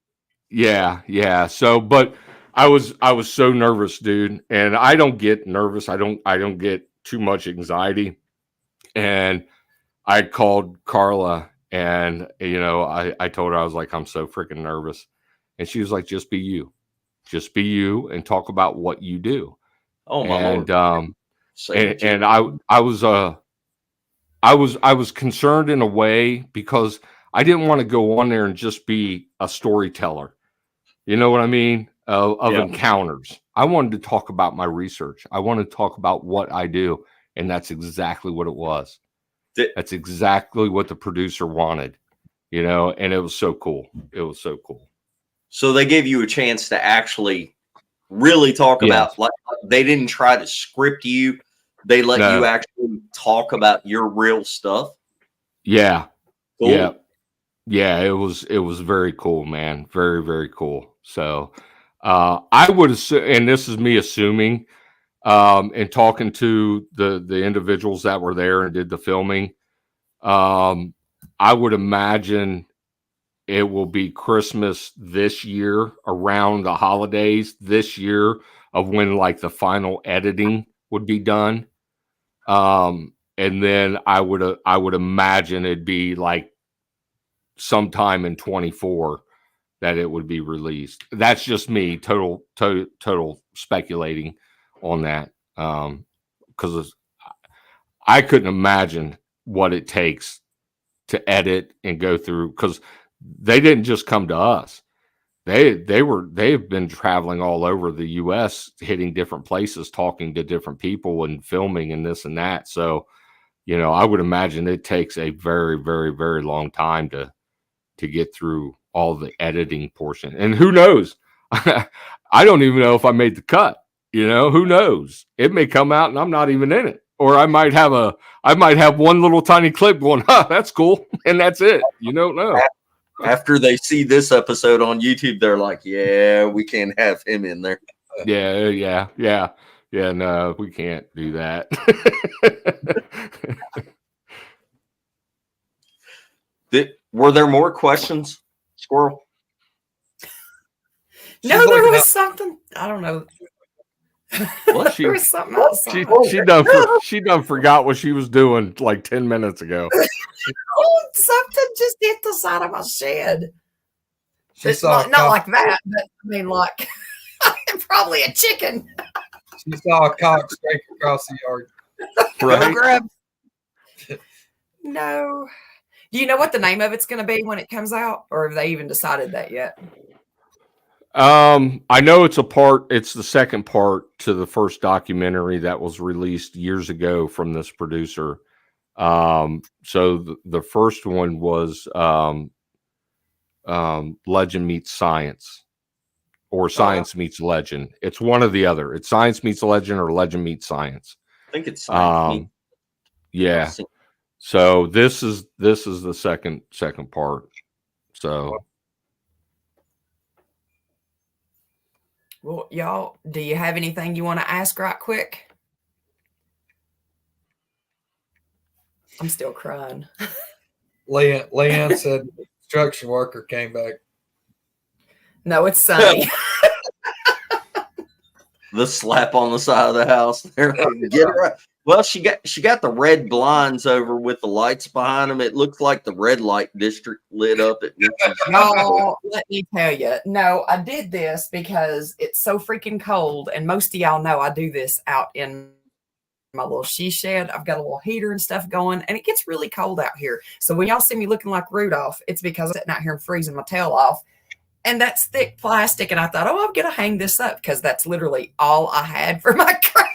yeah. So, but I was so nervous, dude, and I don't get nervous. I don't get too much anxiety. And I called Carla, and you know, I told her, I was like, I'm so freaking nervous, and she was like, just be you, and talk about what you do. Oh my and Lord. and I was concerned in a way because I didn't want to go on there and just be a storyteller. You know what I mean? Of encounters. I wanted to talk about my research. I wanted to talk about what I do. And that's exactly what it was. That's exactly what the producer wanted, you know, and it was so cool. It was so cool. So they gave you a chance to actually really talk about, like, they didn't try to script you. They let you actually talk about your real stuff. Yeah. Cool. Yeah. It was very cool, man. Very, very cool. So I would assume, and this is me assuming, and talking to the individuals that were there and did the filming, I would imagine it will be Christmas this year, around the holidays this year, of when like the final editing would be done. And then I would imagine it'd be like sometime in 24 that it would be released. That's just me, total speculating on that. Because I couldn't imagine what it takes to edit and go through, because they didn't just come to us. They've been traveling all over the US, hitting different places, talking to different people and filming and this and that. So, you know, I would imagine it takes a very, very, very long time to get through all the editing portion. And who knows? I don't even know if I made the cut. You know, who knows? It may come out and I'm not even in it. Or I might have one little tiny clip going, that's cool. And that's it. You don't know. After they see this episode on YouTube, they're like, yeah, we can't have him in there. Yeah. No, we can't do that. Were there more questions, Squirrel? No, there was something. I don't know. Well, there was something else. She done forgot what she was doing like 10 minutes ago. Something just hit the side of my shed. She saw not like that, but I mean, like probably a chicken. She saw a cock scrape across the yard. Right? No. Do you know what the name of it's going to be when it comes out, or have they even decided that yet? I know it's the second part to the first documentary that was released years ago from this producer. So the first one was Legend Meets Science, or Science Meets Legend. It's one or the other. It's Science Meets Legend or Legend Meets Science. I think it's Science Meets. Yeah. So this is the second part. So. Well, y'all, do you have anything you want to ask right quick? I'm still crying. Leanne said construction worker came back. No, it's Sunny. The slap on the side of the house there. Get it right. Well, she got the red blinds over with the lights behind them. It looks like the red light district lit up at No, let me tell you. No, I did this because it's so freaking cold, and most of y'all know I do this out in my little she shed. I've got a little heater and stuff going, and it gets really cold out here. So when y'all see me looking like Rudolph, it's because I'm sitting out here and freezing my tail off. And that's thick plastic, and I thought, I'm gonna hang this up because that's literally all I had for my crafting.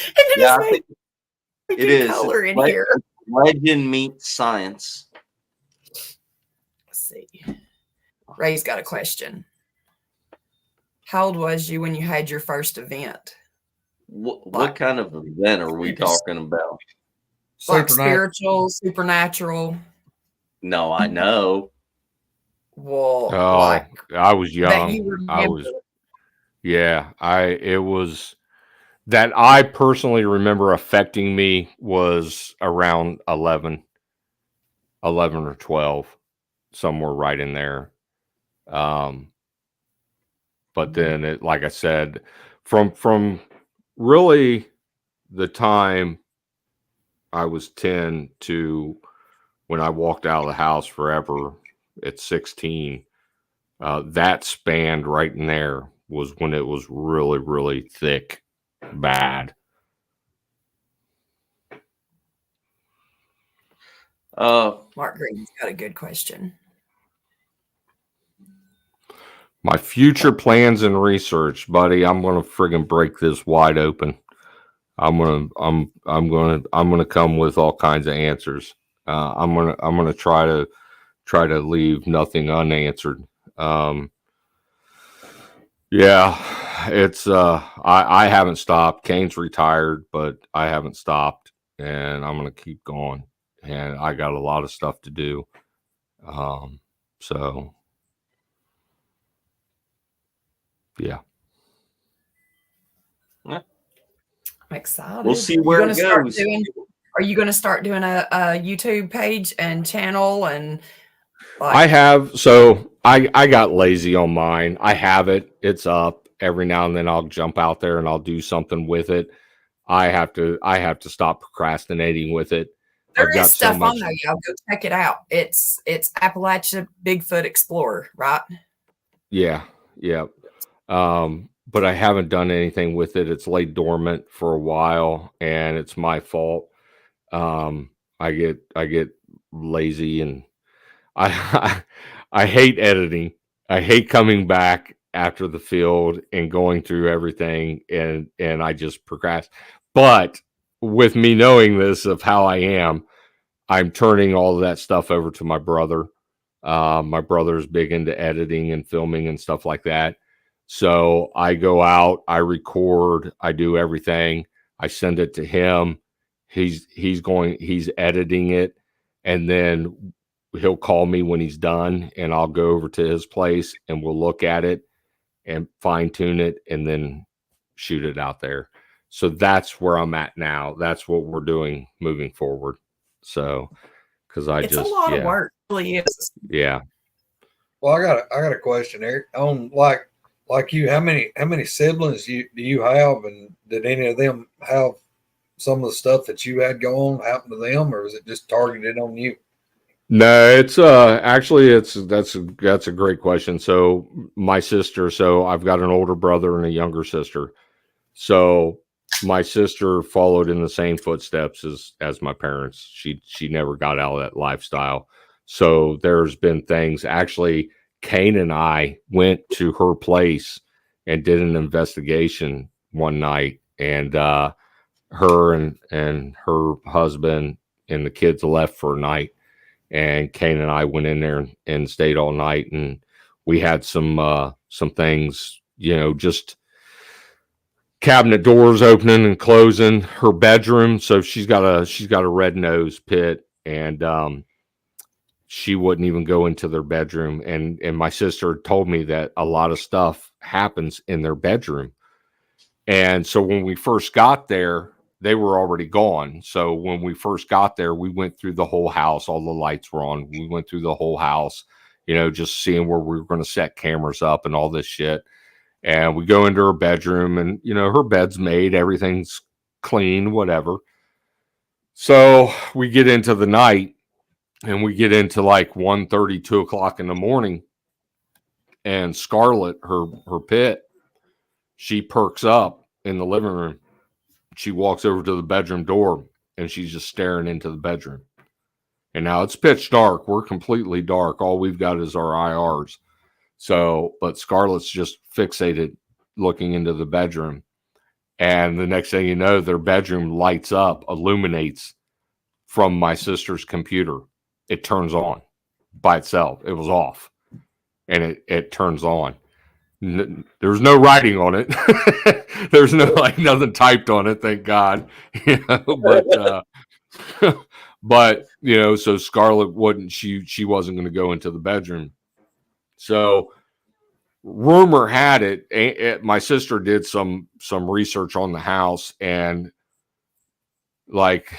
And yeah, it is color in here. Legend Meets Science. Let's see. Ray's got a question. How old was you when you had your first event? What kind of event are we talking about? Like Supernatural. spiritual, supernatural. No, I know. Well, Oh, like I was that young. you I remember. was, yeah, it was that I personally remember affecting me was around 11 or 12, somewhere right in there. But then it, like I said, from really the time I was 10 to when I walked out of the house forever at 16, that spanned right in there was when it was really, really thick, bad. Mark Green's got a good question. My future plans and research, buddy. I'm gonna friggin' break this wide open. I'm gonna come with all kinds of answers. I'm gonna try to leave nothing unanswered. Yeah, it's I haven't stopped. Kane's retired, but I haven't stopped, and I'm gonna keep going. And I got a lot of stuff to do. So yeah. I'm excited. We'll see where it goes. Are you going to start doing a YouTube page and channel and like? I have, so I got lazy on mine. I have it. It's up. Every now and then I'll jump out there and I'll do something with it. I have to stop procrastinating with it. There I've got is stuff so much on there, y'all. Go check it out. It's Appalachia Bigfoot Explorer, right? Yeah. But I haven't done anything with it. It's laid dormant for a while, and it's my fault. I get lazy, and I hate editing. I hate coming back after the field and going through everything, and I just procrastinate. But with me knowing this of how I am, I'm turning all of that stuff over to my brother. My brother's big into editing and filming and stuff like that. So I go out, I record, I do everything. I send it to him. He's editing it, and then he'll call me when he's done, and I'll go over to his place and we'll look at it and fine tune it and then shoot it out there. So that's where I'm at now. That's what we're doing moving forward. So, because It's a lot of work. It really is. Yeah. Well, I got a question, Eric. On like you, how many siblings do you have, and did any of them have some of the stuff that you had going on happen to them, or was it just targeted on you? No, it's actually that's a great question. So my sister, so I've got an older brother and a younger sister. So my sister followed in the same footsteps as my parents. She never got out of that lifestyle. So there's been things. Actually, Kane and I went to her place and did an investigation one night, and her and her husband and the kids left for a night, and Kane and I went in there and stayed all night, and we had some things, just cabinet doors opening and closing. Her bedroom, so she's got a red nose pit, and she wouldn't even go into their bedroom. And my sister told me that a lot of stuff happens in their bedroom. And so when we first got there, they were already gone. So when we first got there, we went through the whole house. All the lights were on. We went through the whole house, just seeing where we were going to set cameras up and all this shit. And we go into her bedroom, and, her bed's made. Everything's clean, whatever. So we get into the night, and we get into like 1:30, 2 o'clock in the morning. And Scarlett, her pit, she perks up in the living room. She walks over to the bedroom door, and she's just staring into the bedroom. And now it's pitch dark. We're completely dark. All we've got is our IRs. So, but Scarlett's just fixated looking into the bedroom. And the next thing you know, their bedroom lights up, illuminates from my sister's computer. It turns on by itself. It was off, and it turns on. There's no writing on it. There's no nothing typed on it, thank God. But But so Scarlett she wasn't going to go into the bedroom. So rumor had it, my sister did some research on the house, and like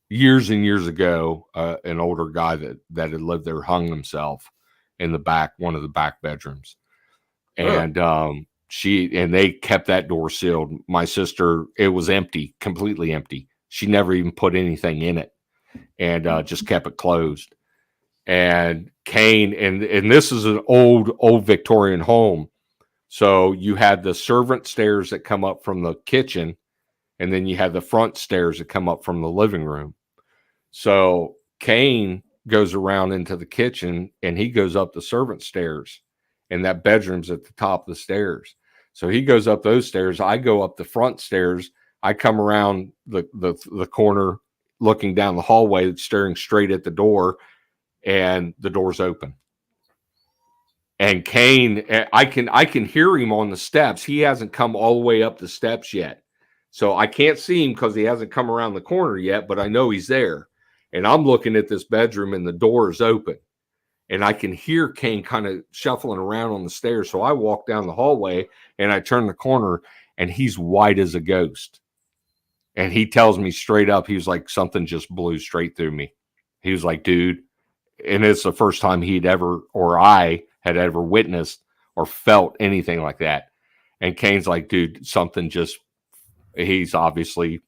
years and years ago, an older guy that had lived there hung himself in one of the back bedrooms. And they kept that door sealed. My sister, it was empty, completely empty. She never even put anything in it, and just kept it closed. And Kane, and this is an old Victorian home. So you had the servant stairs that come up from the kitchen, and then you had the front stairs that come up from the living room. So Kane goes around into the kitchen, and he goes up the servant stairs, and that bedroom's at the top of the stairs. So he goes up those stairs. I go up the front stairs. I come around the corner, looking down the hallway, staring straight at the door, and the door's open. And Kane, I can hear him on the steps. He hasn't come all the way up the steps yet. So I can't see him because he hasn't come around the corner yet, but I know he's there. And I'm looking at this bedroom, and the door is open. And I can hear Kane kind of shuffling around on the stairs. So I walk down the hallway, and I turn the corner, and he's white as a ghost. And he tells me straight up, he was like, something just blew straight through me. He was like, dude, and it's the first time I had ever witnessed or felt anything like that. And Kane's like, dude, he's obviously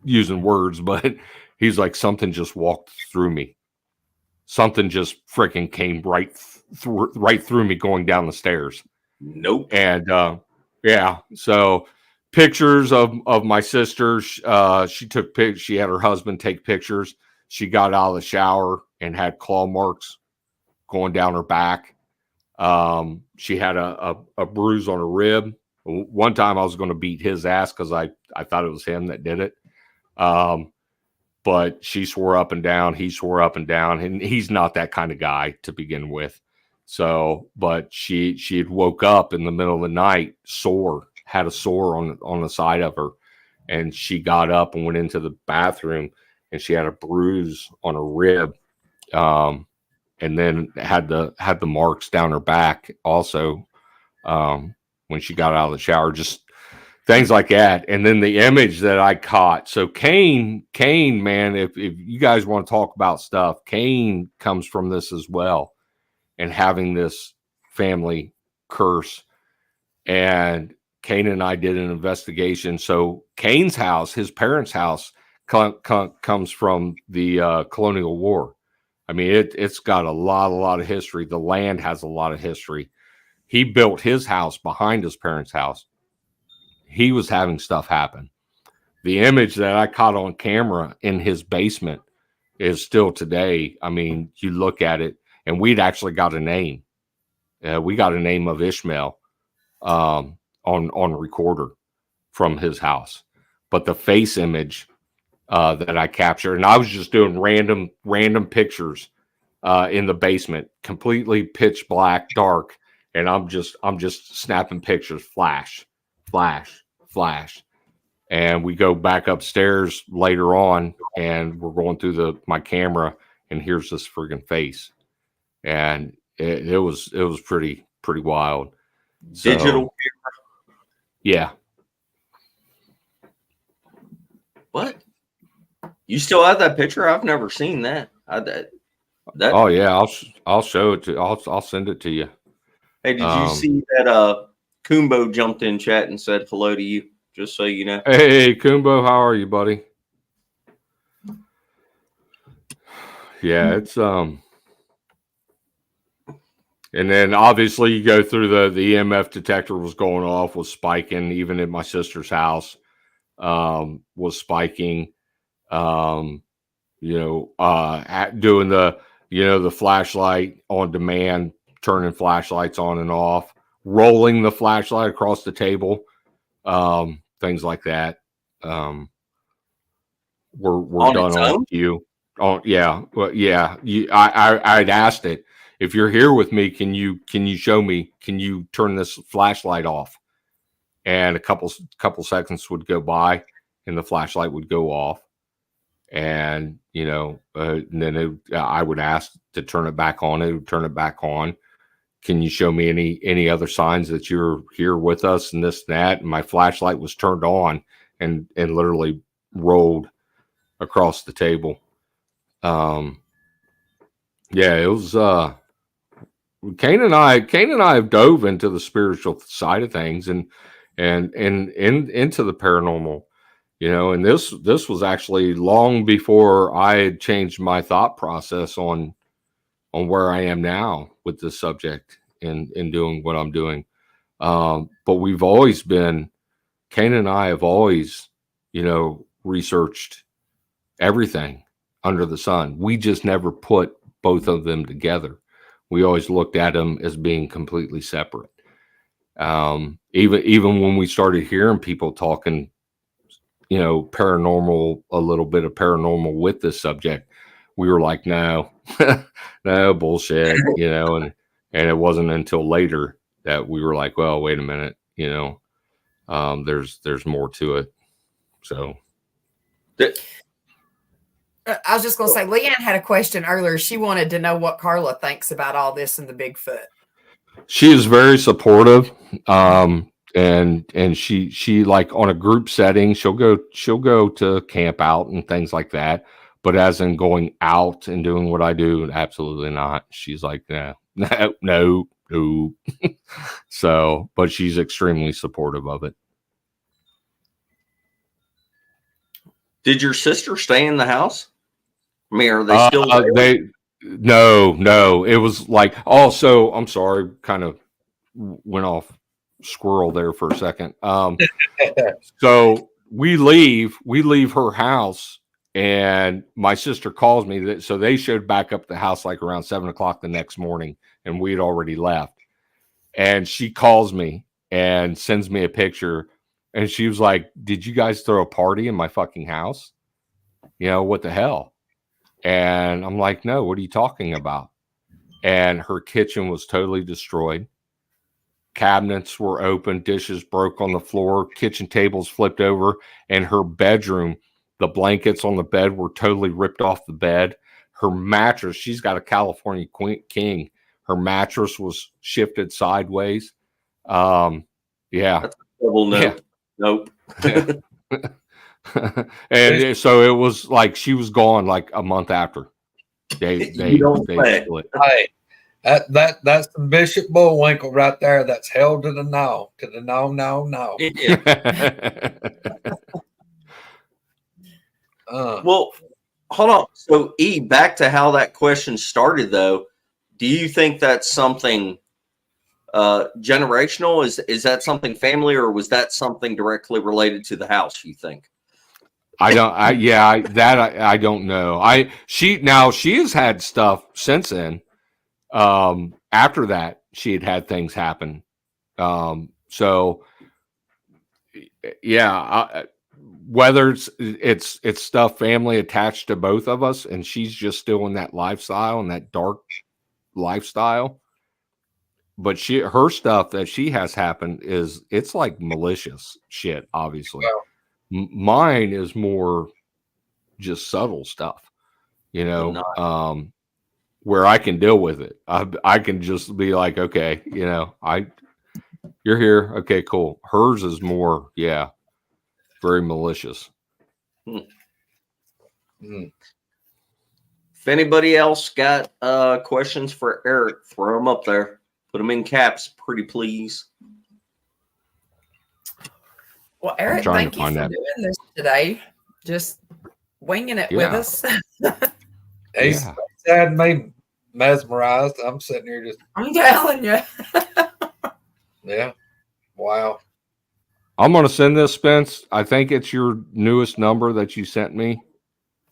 using words, but he's like, something just walked through me. Something just freaking came right through me going down the stairs. Nope. And so pictures of my sister. She had her husband take pictures. She got out of the shower and had claw marks going down her back. She had a bruise on her rib. One time I was going to beat his ass because I thought it was him that did it. But she swore up and down. He swore up and down. And he's not that kind of guy to begin with. So, but she had woke up in the middle of the night, had a sore on the side of her. And she got up and went into the bathroom, and she had a bruise on her rib. And then had the marks down her back also when she got out of the shower, just things like that. And then the image that I caught. So Kane, man, if you guys want to talk about stuff, Kane comes from this as well, and having this family curse. And Kane and I did an investigation. So Kane's house, his parents' house, comes from the Colonial War. I mean, it's got a lot of history. The land has a lot of history. He built his house behind his parents' house. He was having stuff happen. The image that I caught on camera in his basement is still today. I mean, you look at it, and we'd actually got a name. We got a name of Ishmael on recorder from his house. But the face image that I captured, and I was just doing random pictures in the basement, completely pitch black, dark, and I'm just snapping pictures, flash, and we go back upstairs later on, and we're going through my camera, and here's this friggin' face, and it was pretty wild. Digital camera. Yeah. What? You still have that picture? I've never seen that. Oh yeah, I'll show it to. I'll send it to you. Hey, did you see that? Kumbo jumped in chat and said hello to you. Just so you know. Hey, Kumbo, how are you, buddy? Yeah, it's and then obviously you go through the EMF detector was going off, was spiking, even at my sister's house, was spiking. Doing the flashlight on demand, turning flashlights on and off, rolling the flashlight across the table, things like that. We're done on you. Oh yeah. Well, yeah. I'd asked it, if you're here with me, can you show me, can you turn this flashlight off? And a couple seconds would go by and the flashlight would go off. And and then I would ask to turn it back on. It would turn it back on. Can you show me any other signs that you're here with us and this and that? And my flashlight was turned on and literally rolled across the table. Yeah, it was Kane and I have dove into the spiritual side of things and into the paranormal, and this was actually long before I had changed my thought process on where I am now with this subject and doing what I'm doing. But we've always been, Kane and I have always, researched everything under the sun. We just never put both of them together. We always looked at them as being completely separate. Even when we started hearing people talking, paranormal, a little bit of paranormal with this subject, we were like, no, no bullshit, and it wasn't until later that we were like, well, wait a minute, there's more to it. So I was just going to say, Leanne had a question earlier. She wanted to know what Carla thinks about all this and the Bigfoot. She is very supportive. And she like on a group setting, she'll go to camp out and things like that. But as in going out and doing what I do, absolutely not. She's like, no. So, but she's extremely supportive of it. Did your sister stay in the house? I mean, are they still there? No. It was like, also, I'm sorry, kind of went off squirrel there for a second. So we leave her house, and my sister calls me. So they showed back up the house like around 7:00 the next morning, and we had already left. And she calls me and sends me a picture, and she was like, "Did you guys throw a party in my fucking house? What the hell?" And I'm like, "No, what are you talking about?" And her kitchen was totally destroyed. Cabinets were open, dishes broke on the floor, kitchen tables flipped over, and her bedroom, the blankets on the bed were totally ripped off the bed. Her mattress, she's got a California king. Her mattress was shifted sideways. Yeah. That's a double no. Yeah. Nope. Yeah. And so it was like she was gone like a month after. They split. Hey, that's the Bishop Bullwinkle right there. That's held to the no. No. Yeah. Well, hold on. So, back to how that question started, though. Do you think that's something generational? Is that something family, or was that something directly related to the house, you think? I don't know. She has had stuff since then. After that, she had things happen. So yeah, whether it's stuff family attached to both of us, and she's just still in that lifestyle and that dark lifestyle. But her stuff that she has happened it's like malicious shit, obviously. Wow. Mine is more just subtle stuff, where I can deal with it. I can just be like, okay, you're here. Okay, cool. Hers is more, very malicious. If anybody else got questions for Eric, throw them up there. Put them in caps, pretty please. Well, Eric, thank you for doing this today. Just winging it with us. He's had me mesmerized. I'm sitting here just. I'm telling you. Yeah. Wow. I'm going to send this, Spence. I think it's your newest number that you sent me.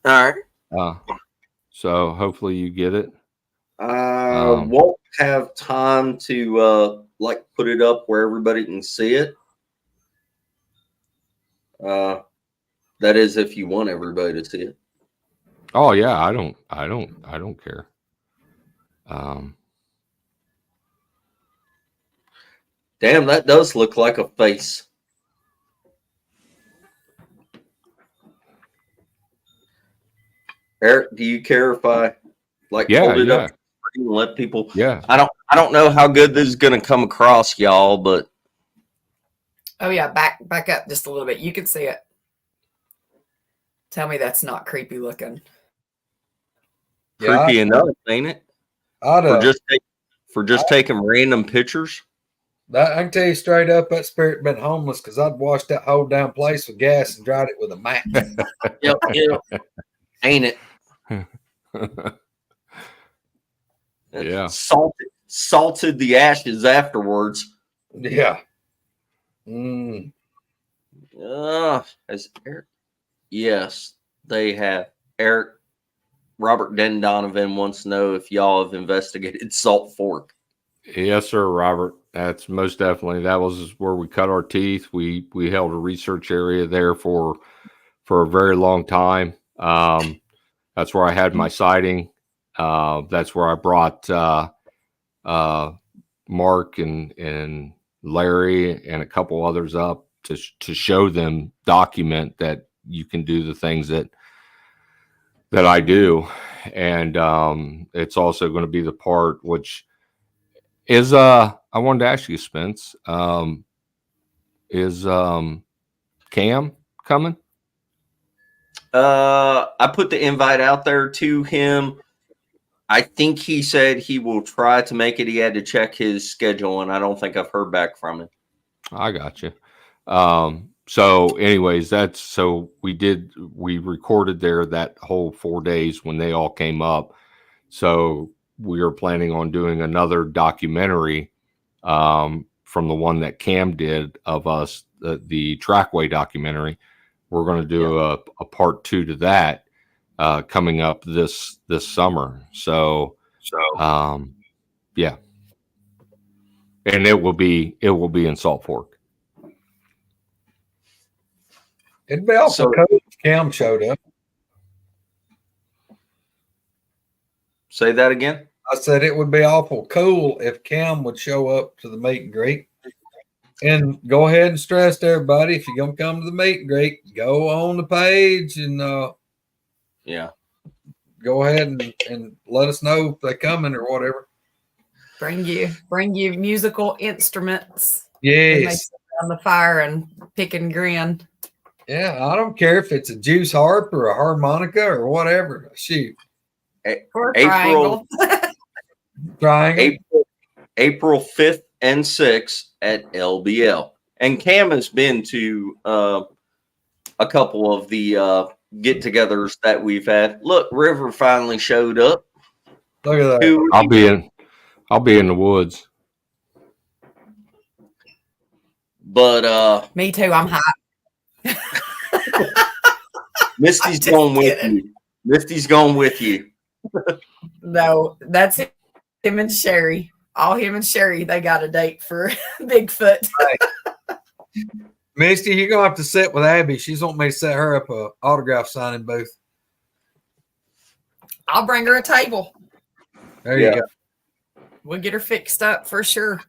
All right. So hopefully you get it. Won't have time to put it up where everybody can see it. That is if you want everybody to see it. Oh yeah, I don't care. Damn, that does look like a face. Eric, do you care if I like Yeah, hold it yeah. up and let people? Yeah. I don't know how good this is going to come across, y'all, but Oh yeah, back up just a little bit. You can see it. Tell me that's not creepy looking. Yeah, creepy enough, ain't it? I'd For just taking random pictures. I can tell you straight up, that spirit been homeless because I'd washed that whole damn place with gas and dried it with a match. Yep, ain't it? Yeah. Salted the ashes afterwards. Yeah. Mm. Has Eric? Yes, they have. Eric Robert Den Donovan wants to know if y'all have investigated Salt Fork. Yes, sir, Robert. That's most definitely. That was where we cut our teeth. We held a research area there for a very long time. That's where I had my sighting. That's where I brought Mark and Larry and a couple others up to show them, document that you can do the things that I do. And it's also going to be the part which is I wanted to ask you, Spence, is Cam coming? I put the invite out there to him. I think he said he will try to make it. He had to check his schedule, and I don't think I've heard back from him. I got you. So anyways, we recorded there that whole 4 days when they all came up. So we are planning on doing another documentary from the one that Cam did of us, the Trackway documentary. We're going to do a part 2 to that coming up this summer. So yeah, and it will be in Salt Fork. It'd be awful cool if Cam showed up. Say that again. I said it would be awful cool if Cam would show up to the meet and greet. And go ahead and stress to everybody, if you're going to come to the meet and greet, go on the page and go ahead and let us know if they're coming or whatever. Bring you musical instruments. Yes. On the fire and pick and grin. Yeah, I don't care if it's a juice harp or a harmonica or whatever. Shoot. Or a triangle. April 5th and 6th at LBL. And Cam has been to a couple of the get-togethers that we've had. Look, River finally showed up. Look at that. I'll be in the woods. But me too, I'm hot. Misty's going with you. Misty's going with you. No, that's him and Sherry. All him and Sherry, they got a date for Bigfoot. Right. Misty, you're going to have to sit with Abby. She's wanting me to set her up a autograph signing booth. I'll bring her a table. There you go. We'll get her fixed up for sure.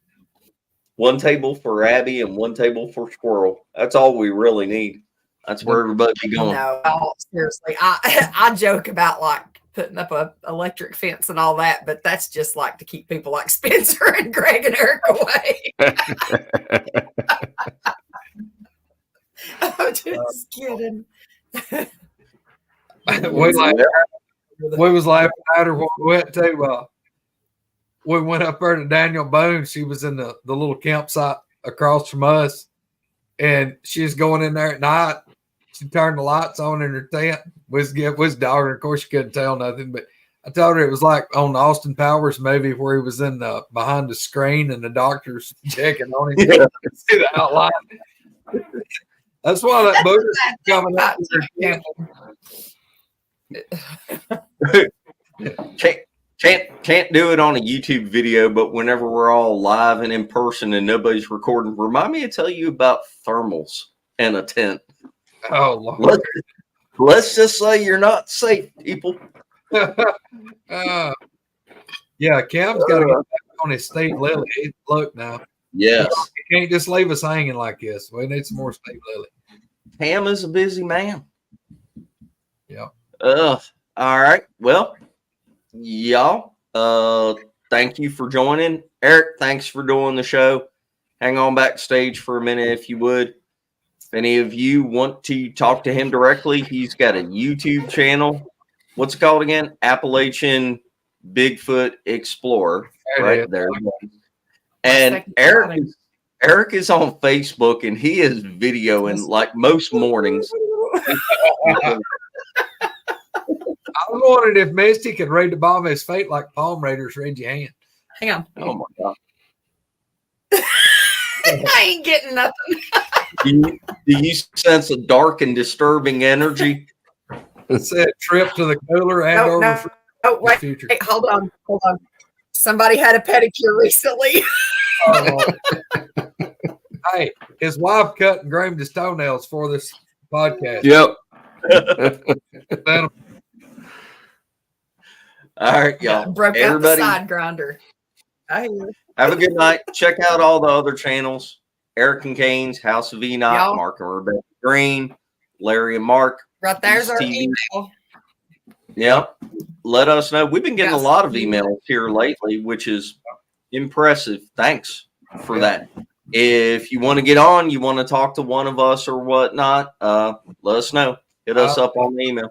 One table for Abby and one table for Squirrel. That's all we really need. That's where everybody be going. No, seriously. I joke about like putting up a electric fence and all that, but that's just like to keep people like Spencer and Greg and Eric away. I'm just kidding. we was laughing at her when we went to we went up there to Daniel Boone. She was in the little campsite across from us, and she was going in there at night. She turned the lights on in her tent. Was daughter. Of course, she couldn't tell nothing, but I told her it was like on the Austin Powers movie where he was in behind the screen and the doctor's checking on him. Yeah. See the outline. That's why that Buddha's coming out there. Can't do it on a YouTube video, but whenever we're all live and in person and nobody's recording, remind me to tell you about thermals and a tent. Oh, Lord. Let's just say you're not safe, people. Yeah, Cam's got to get back on his state lily. Look now. Yes. You can't just leave us hanging like this. We need some more state lily. Cam is a busy man. Yeah. All right. Well, y'all, thank you for joining. Eric, thanks for doing the show. Hang on backstage for a minute if you would. If any of you want to talk to him directly, he's got a YouTube channel. What's it called again? Appalachian Bigfoot Explorer. Right there. And Eric is on Facebook and he is videoing like most mornings. I was wondering if Misty could read the bottom of his fate like Palm Raiders read your hand. Hang on. Oh my God. I ain't getting nothing. Do you sense a dark and disturbing energy? It said trip to the cooler and over for Oh, wait, future. wait, hold on. Somebody had a pedicure recently. Hey, his wife cut and groomed his toenails for this podcast. Yep. All right, y'all. Broke out the Everybody, side grinder. I hear you. have a good night. Check out all the other channels. Eric and Kane's House of Enoch, Y'all. Mark and Rebecca Green, Larry and Mark. Right there's our TV. email. Yep. Let us know. We've been getting a Yes. lot of emails here lately, which is impressive. Thanks for that. If you want to get on, you want to talk to one of us or whatnot, let us know. Hit us up on the email.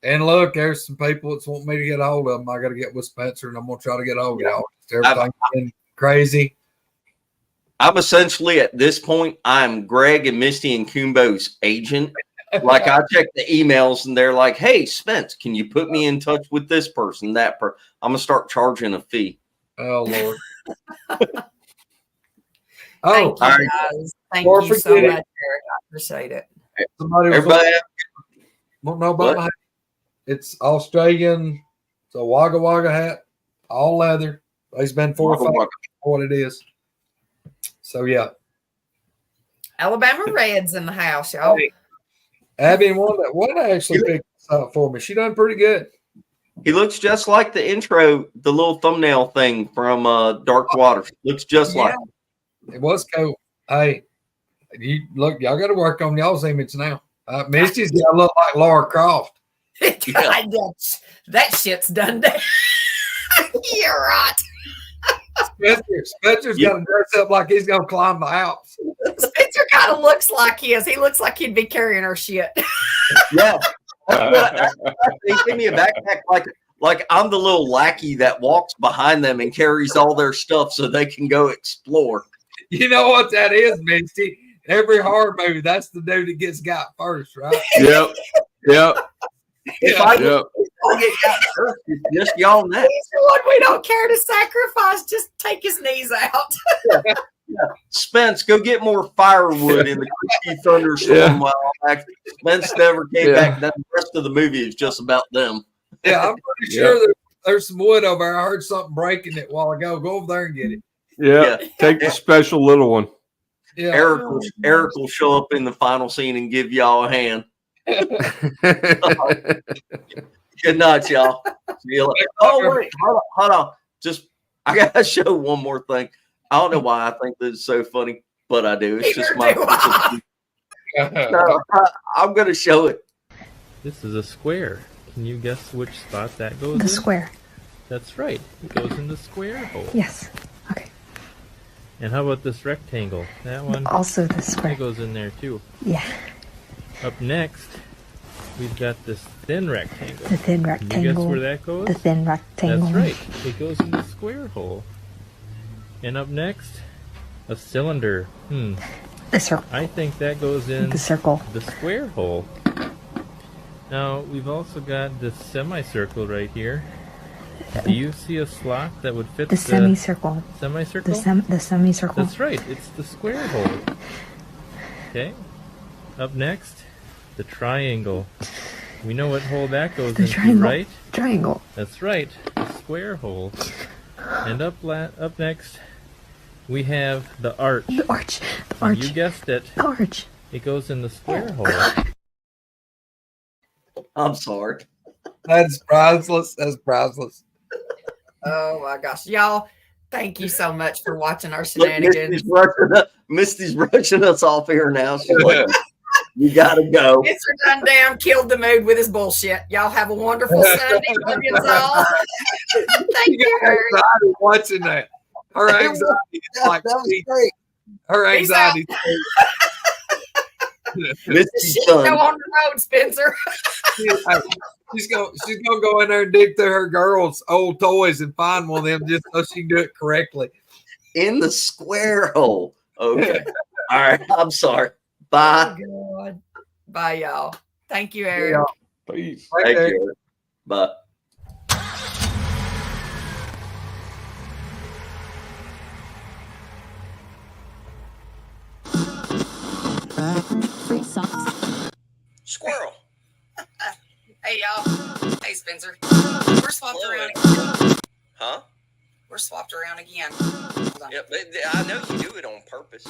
And look, there's some people that want me to get a hold of them. I got to get with Spencer, and I'm going to try to get over y'all. Everything's been crazy. I'm essentially at this point, I'm Greg and Misty and Kumbo's agent. Like I check the emails and they're like, "Hey, Spence, can you put me in touch with this person, that person?" I'm gonna start charging a fee. Oh Lord. Thank you, all right. guys. Thank Or you so forget much, it. Eric. I appreciate it. Somebody was Everybody, won't know about my hat. It's Australian. It's a Wagga Wagga hat, all leather. It's been 4 or 5 for what it is. So yeah, Alabama Reds in the house, y'all. Abby and one actually picked this up for me. She done pretty good. he looks just like the intro, the little thumbnail thing from Dark Waters. Looks just like. It was cool. Hey, you look, y'all got to work on y'all's image now. Misty's got to look like Laura Croft. Yeah. That shit's done. You're right. Spencer's got to dress up like he's gonna climb the Alps. Spencer kind of looks like he is. He looks like he'd be carrying our shit. Yeah. They give me a backpack like I'm the little lackey that walks behind them and carries all their stuff so they can go explore. You know what that is, Misty? Every horror movie, that's the dude that gets got first, right? Yep. Yep. If I get got first, it's just y'all next. He's the one we don't care to sacrifice. Just take his knees out. Spence, go get more firewood in the creepy thunderstorm Yeah. while I'm back. Spence never came back. Then the rest of the movie is just about them. Yeah, I'm pretty sure there's some wood over there. I heard something breaking it a while ago. Go over there and get it. Yeah. Take the special little one. Yeah. Eric will show up in the final scene and give y'all a hand. Good night, y'all. See you later. Oh, wait. Hold on. Just, I got to show one more thing. I don't know why I think this is so funny, but I do. It's just my. No, I'm going to show it. This is a square. Can you guess which spot that goes in? The square. That's right. It goes in the square hole. Yes. Okay. And how about this rectangle? That one? Also the square. It goes in there too. Yeah. Up next, we've got this thin rectangle. The thin Can you guess rectangle. where that goes? The thin rectangle. That's right. It goes in the square hole. And up next, a cylinder. The circle. I think that goes in The circle. the square hole. Now, we've also got this semicircle right here. Do you see a slot that would fit The semicircle. semicircle? The semicircle. That's right. It's the square hole. Okay. Up next, the triangle. We know what hole that goes The into, triangle. right? Triangle. That's right. The square hole. And up next, we have the arch. The arch. The And arch. you guessed it. The arch. It goes in the square hole. I'm sorry. That's priceless. That's priceless. Oh my gosh, y'all! Thank you so much for watching our Look, shenanigans. Misty's rushing us off here now. She's like, You gotta go. Mr. Dundam killed the mood with his bullshit. Y'all have a wonderful Sunday. Love you all. Thank You you, got Harry. anxiety watching that. Her anxiety is like That was great. her Peace out. anxiety. Misty Shit, Sun. go on the road, Spencer. She's gonna go in there and dig through her girls' old toys and find one of them just so she can do it correctly. In the square hole. Okay. All right. I'm sorry. Bye. Oh, God. Bye, y'all. Thank you, Eric. Yeah. Peace. Thank you. Bye. Squirrel. Hey, y'all. Hey, Spencer. We're swapped Hello, around again. Huh? We're swapped around again. Hold on. Yeah, but I know you do it on purpose.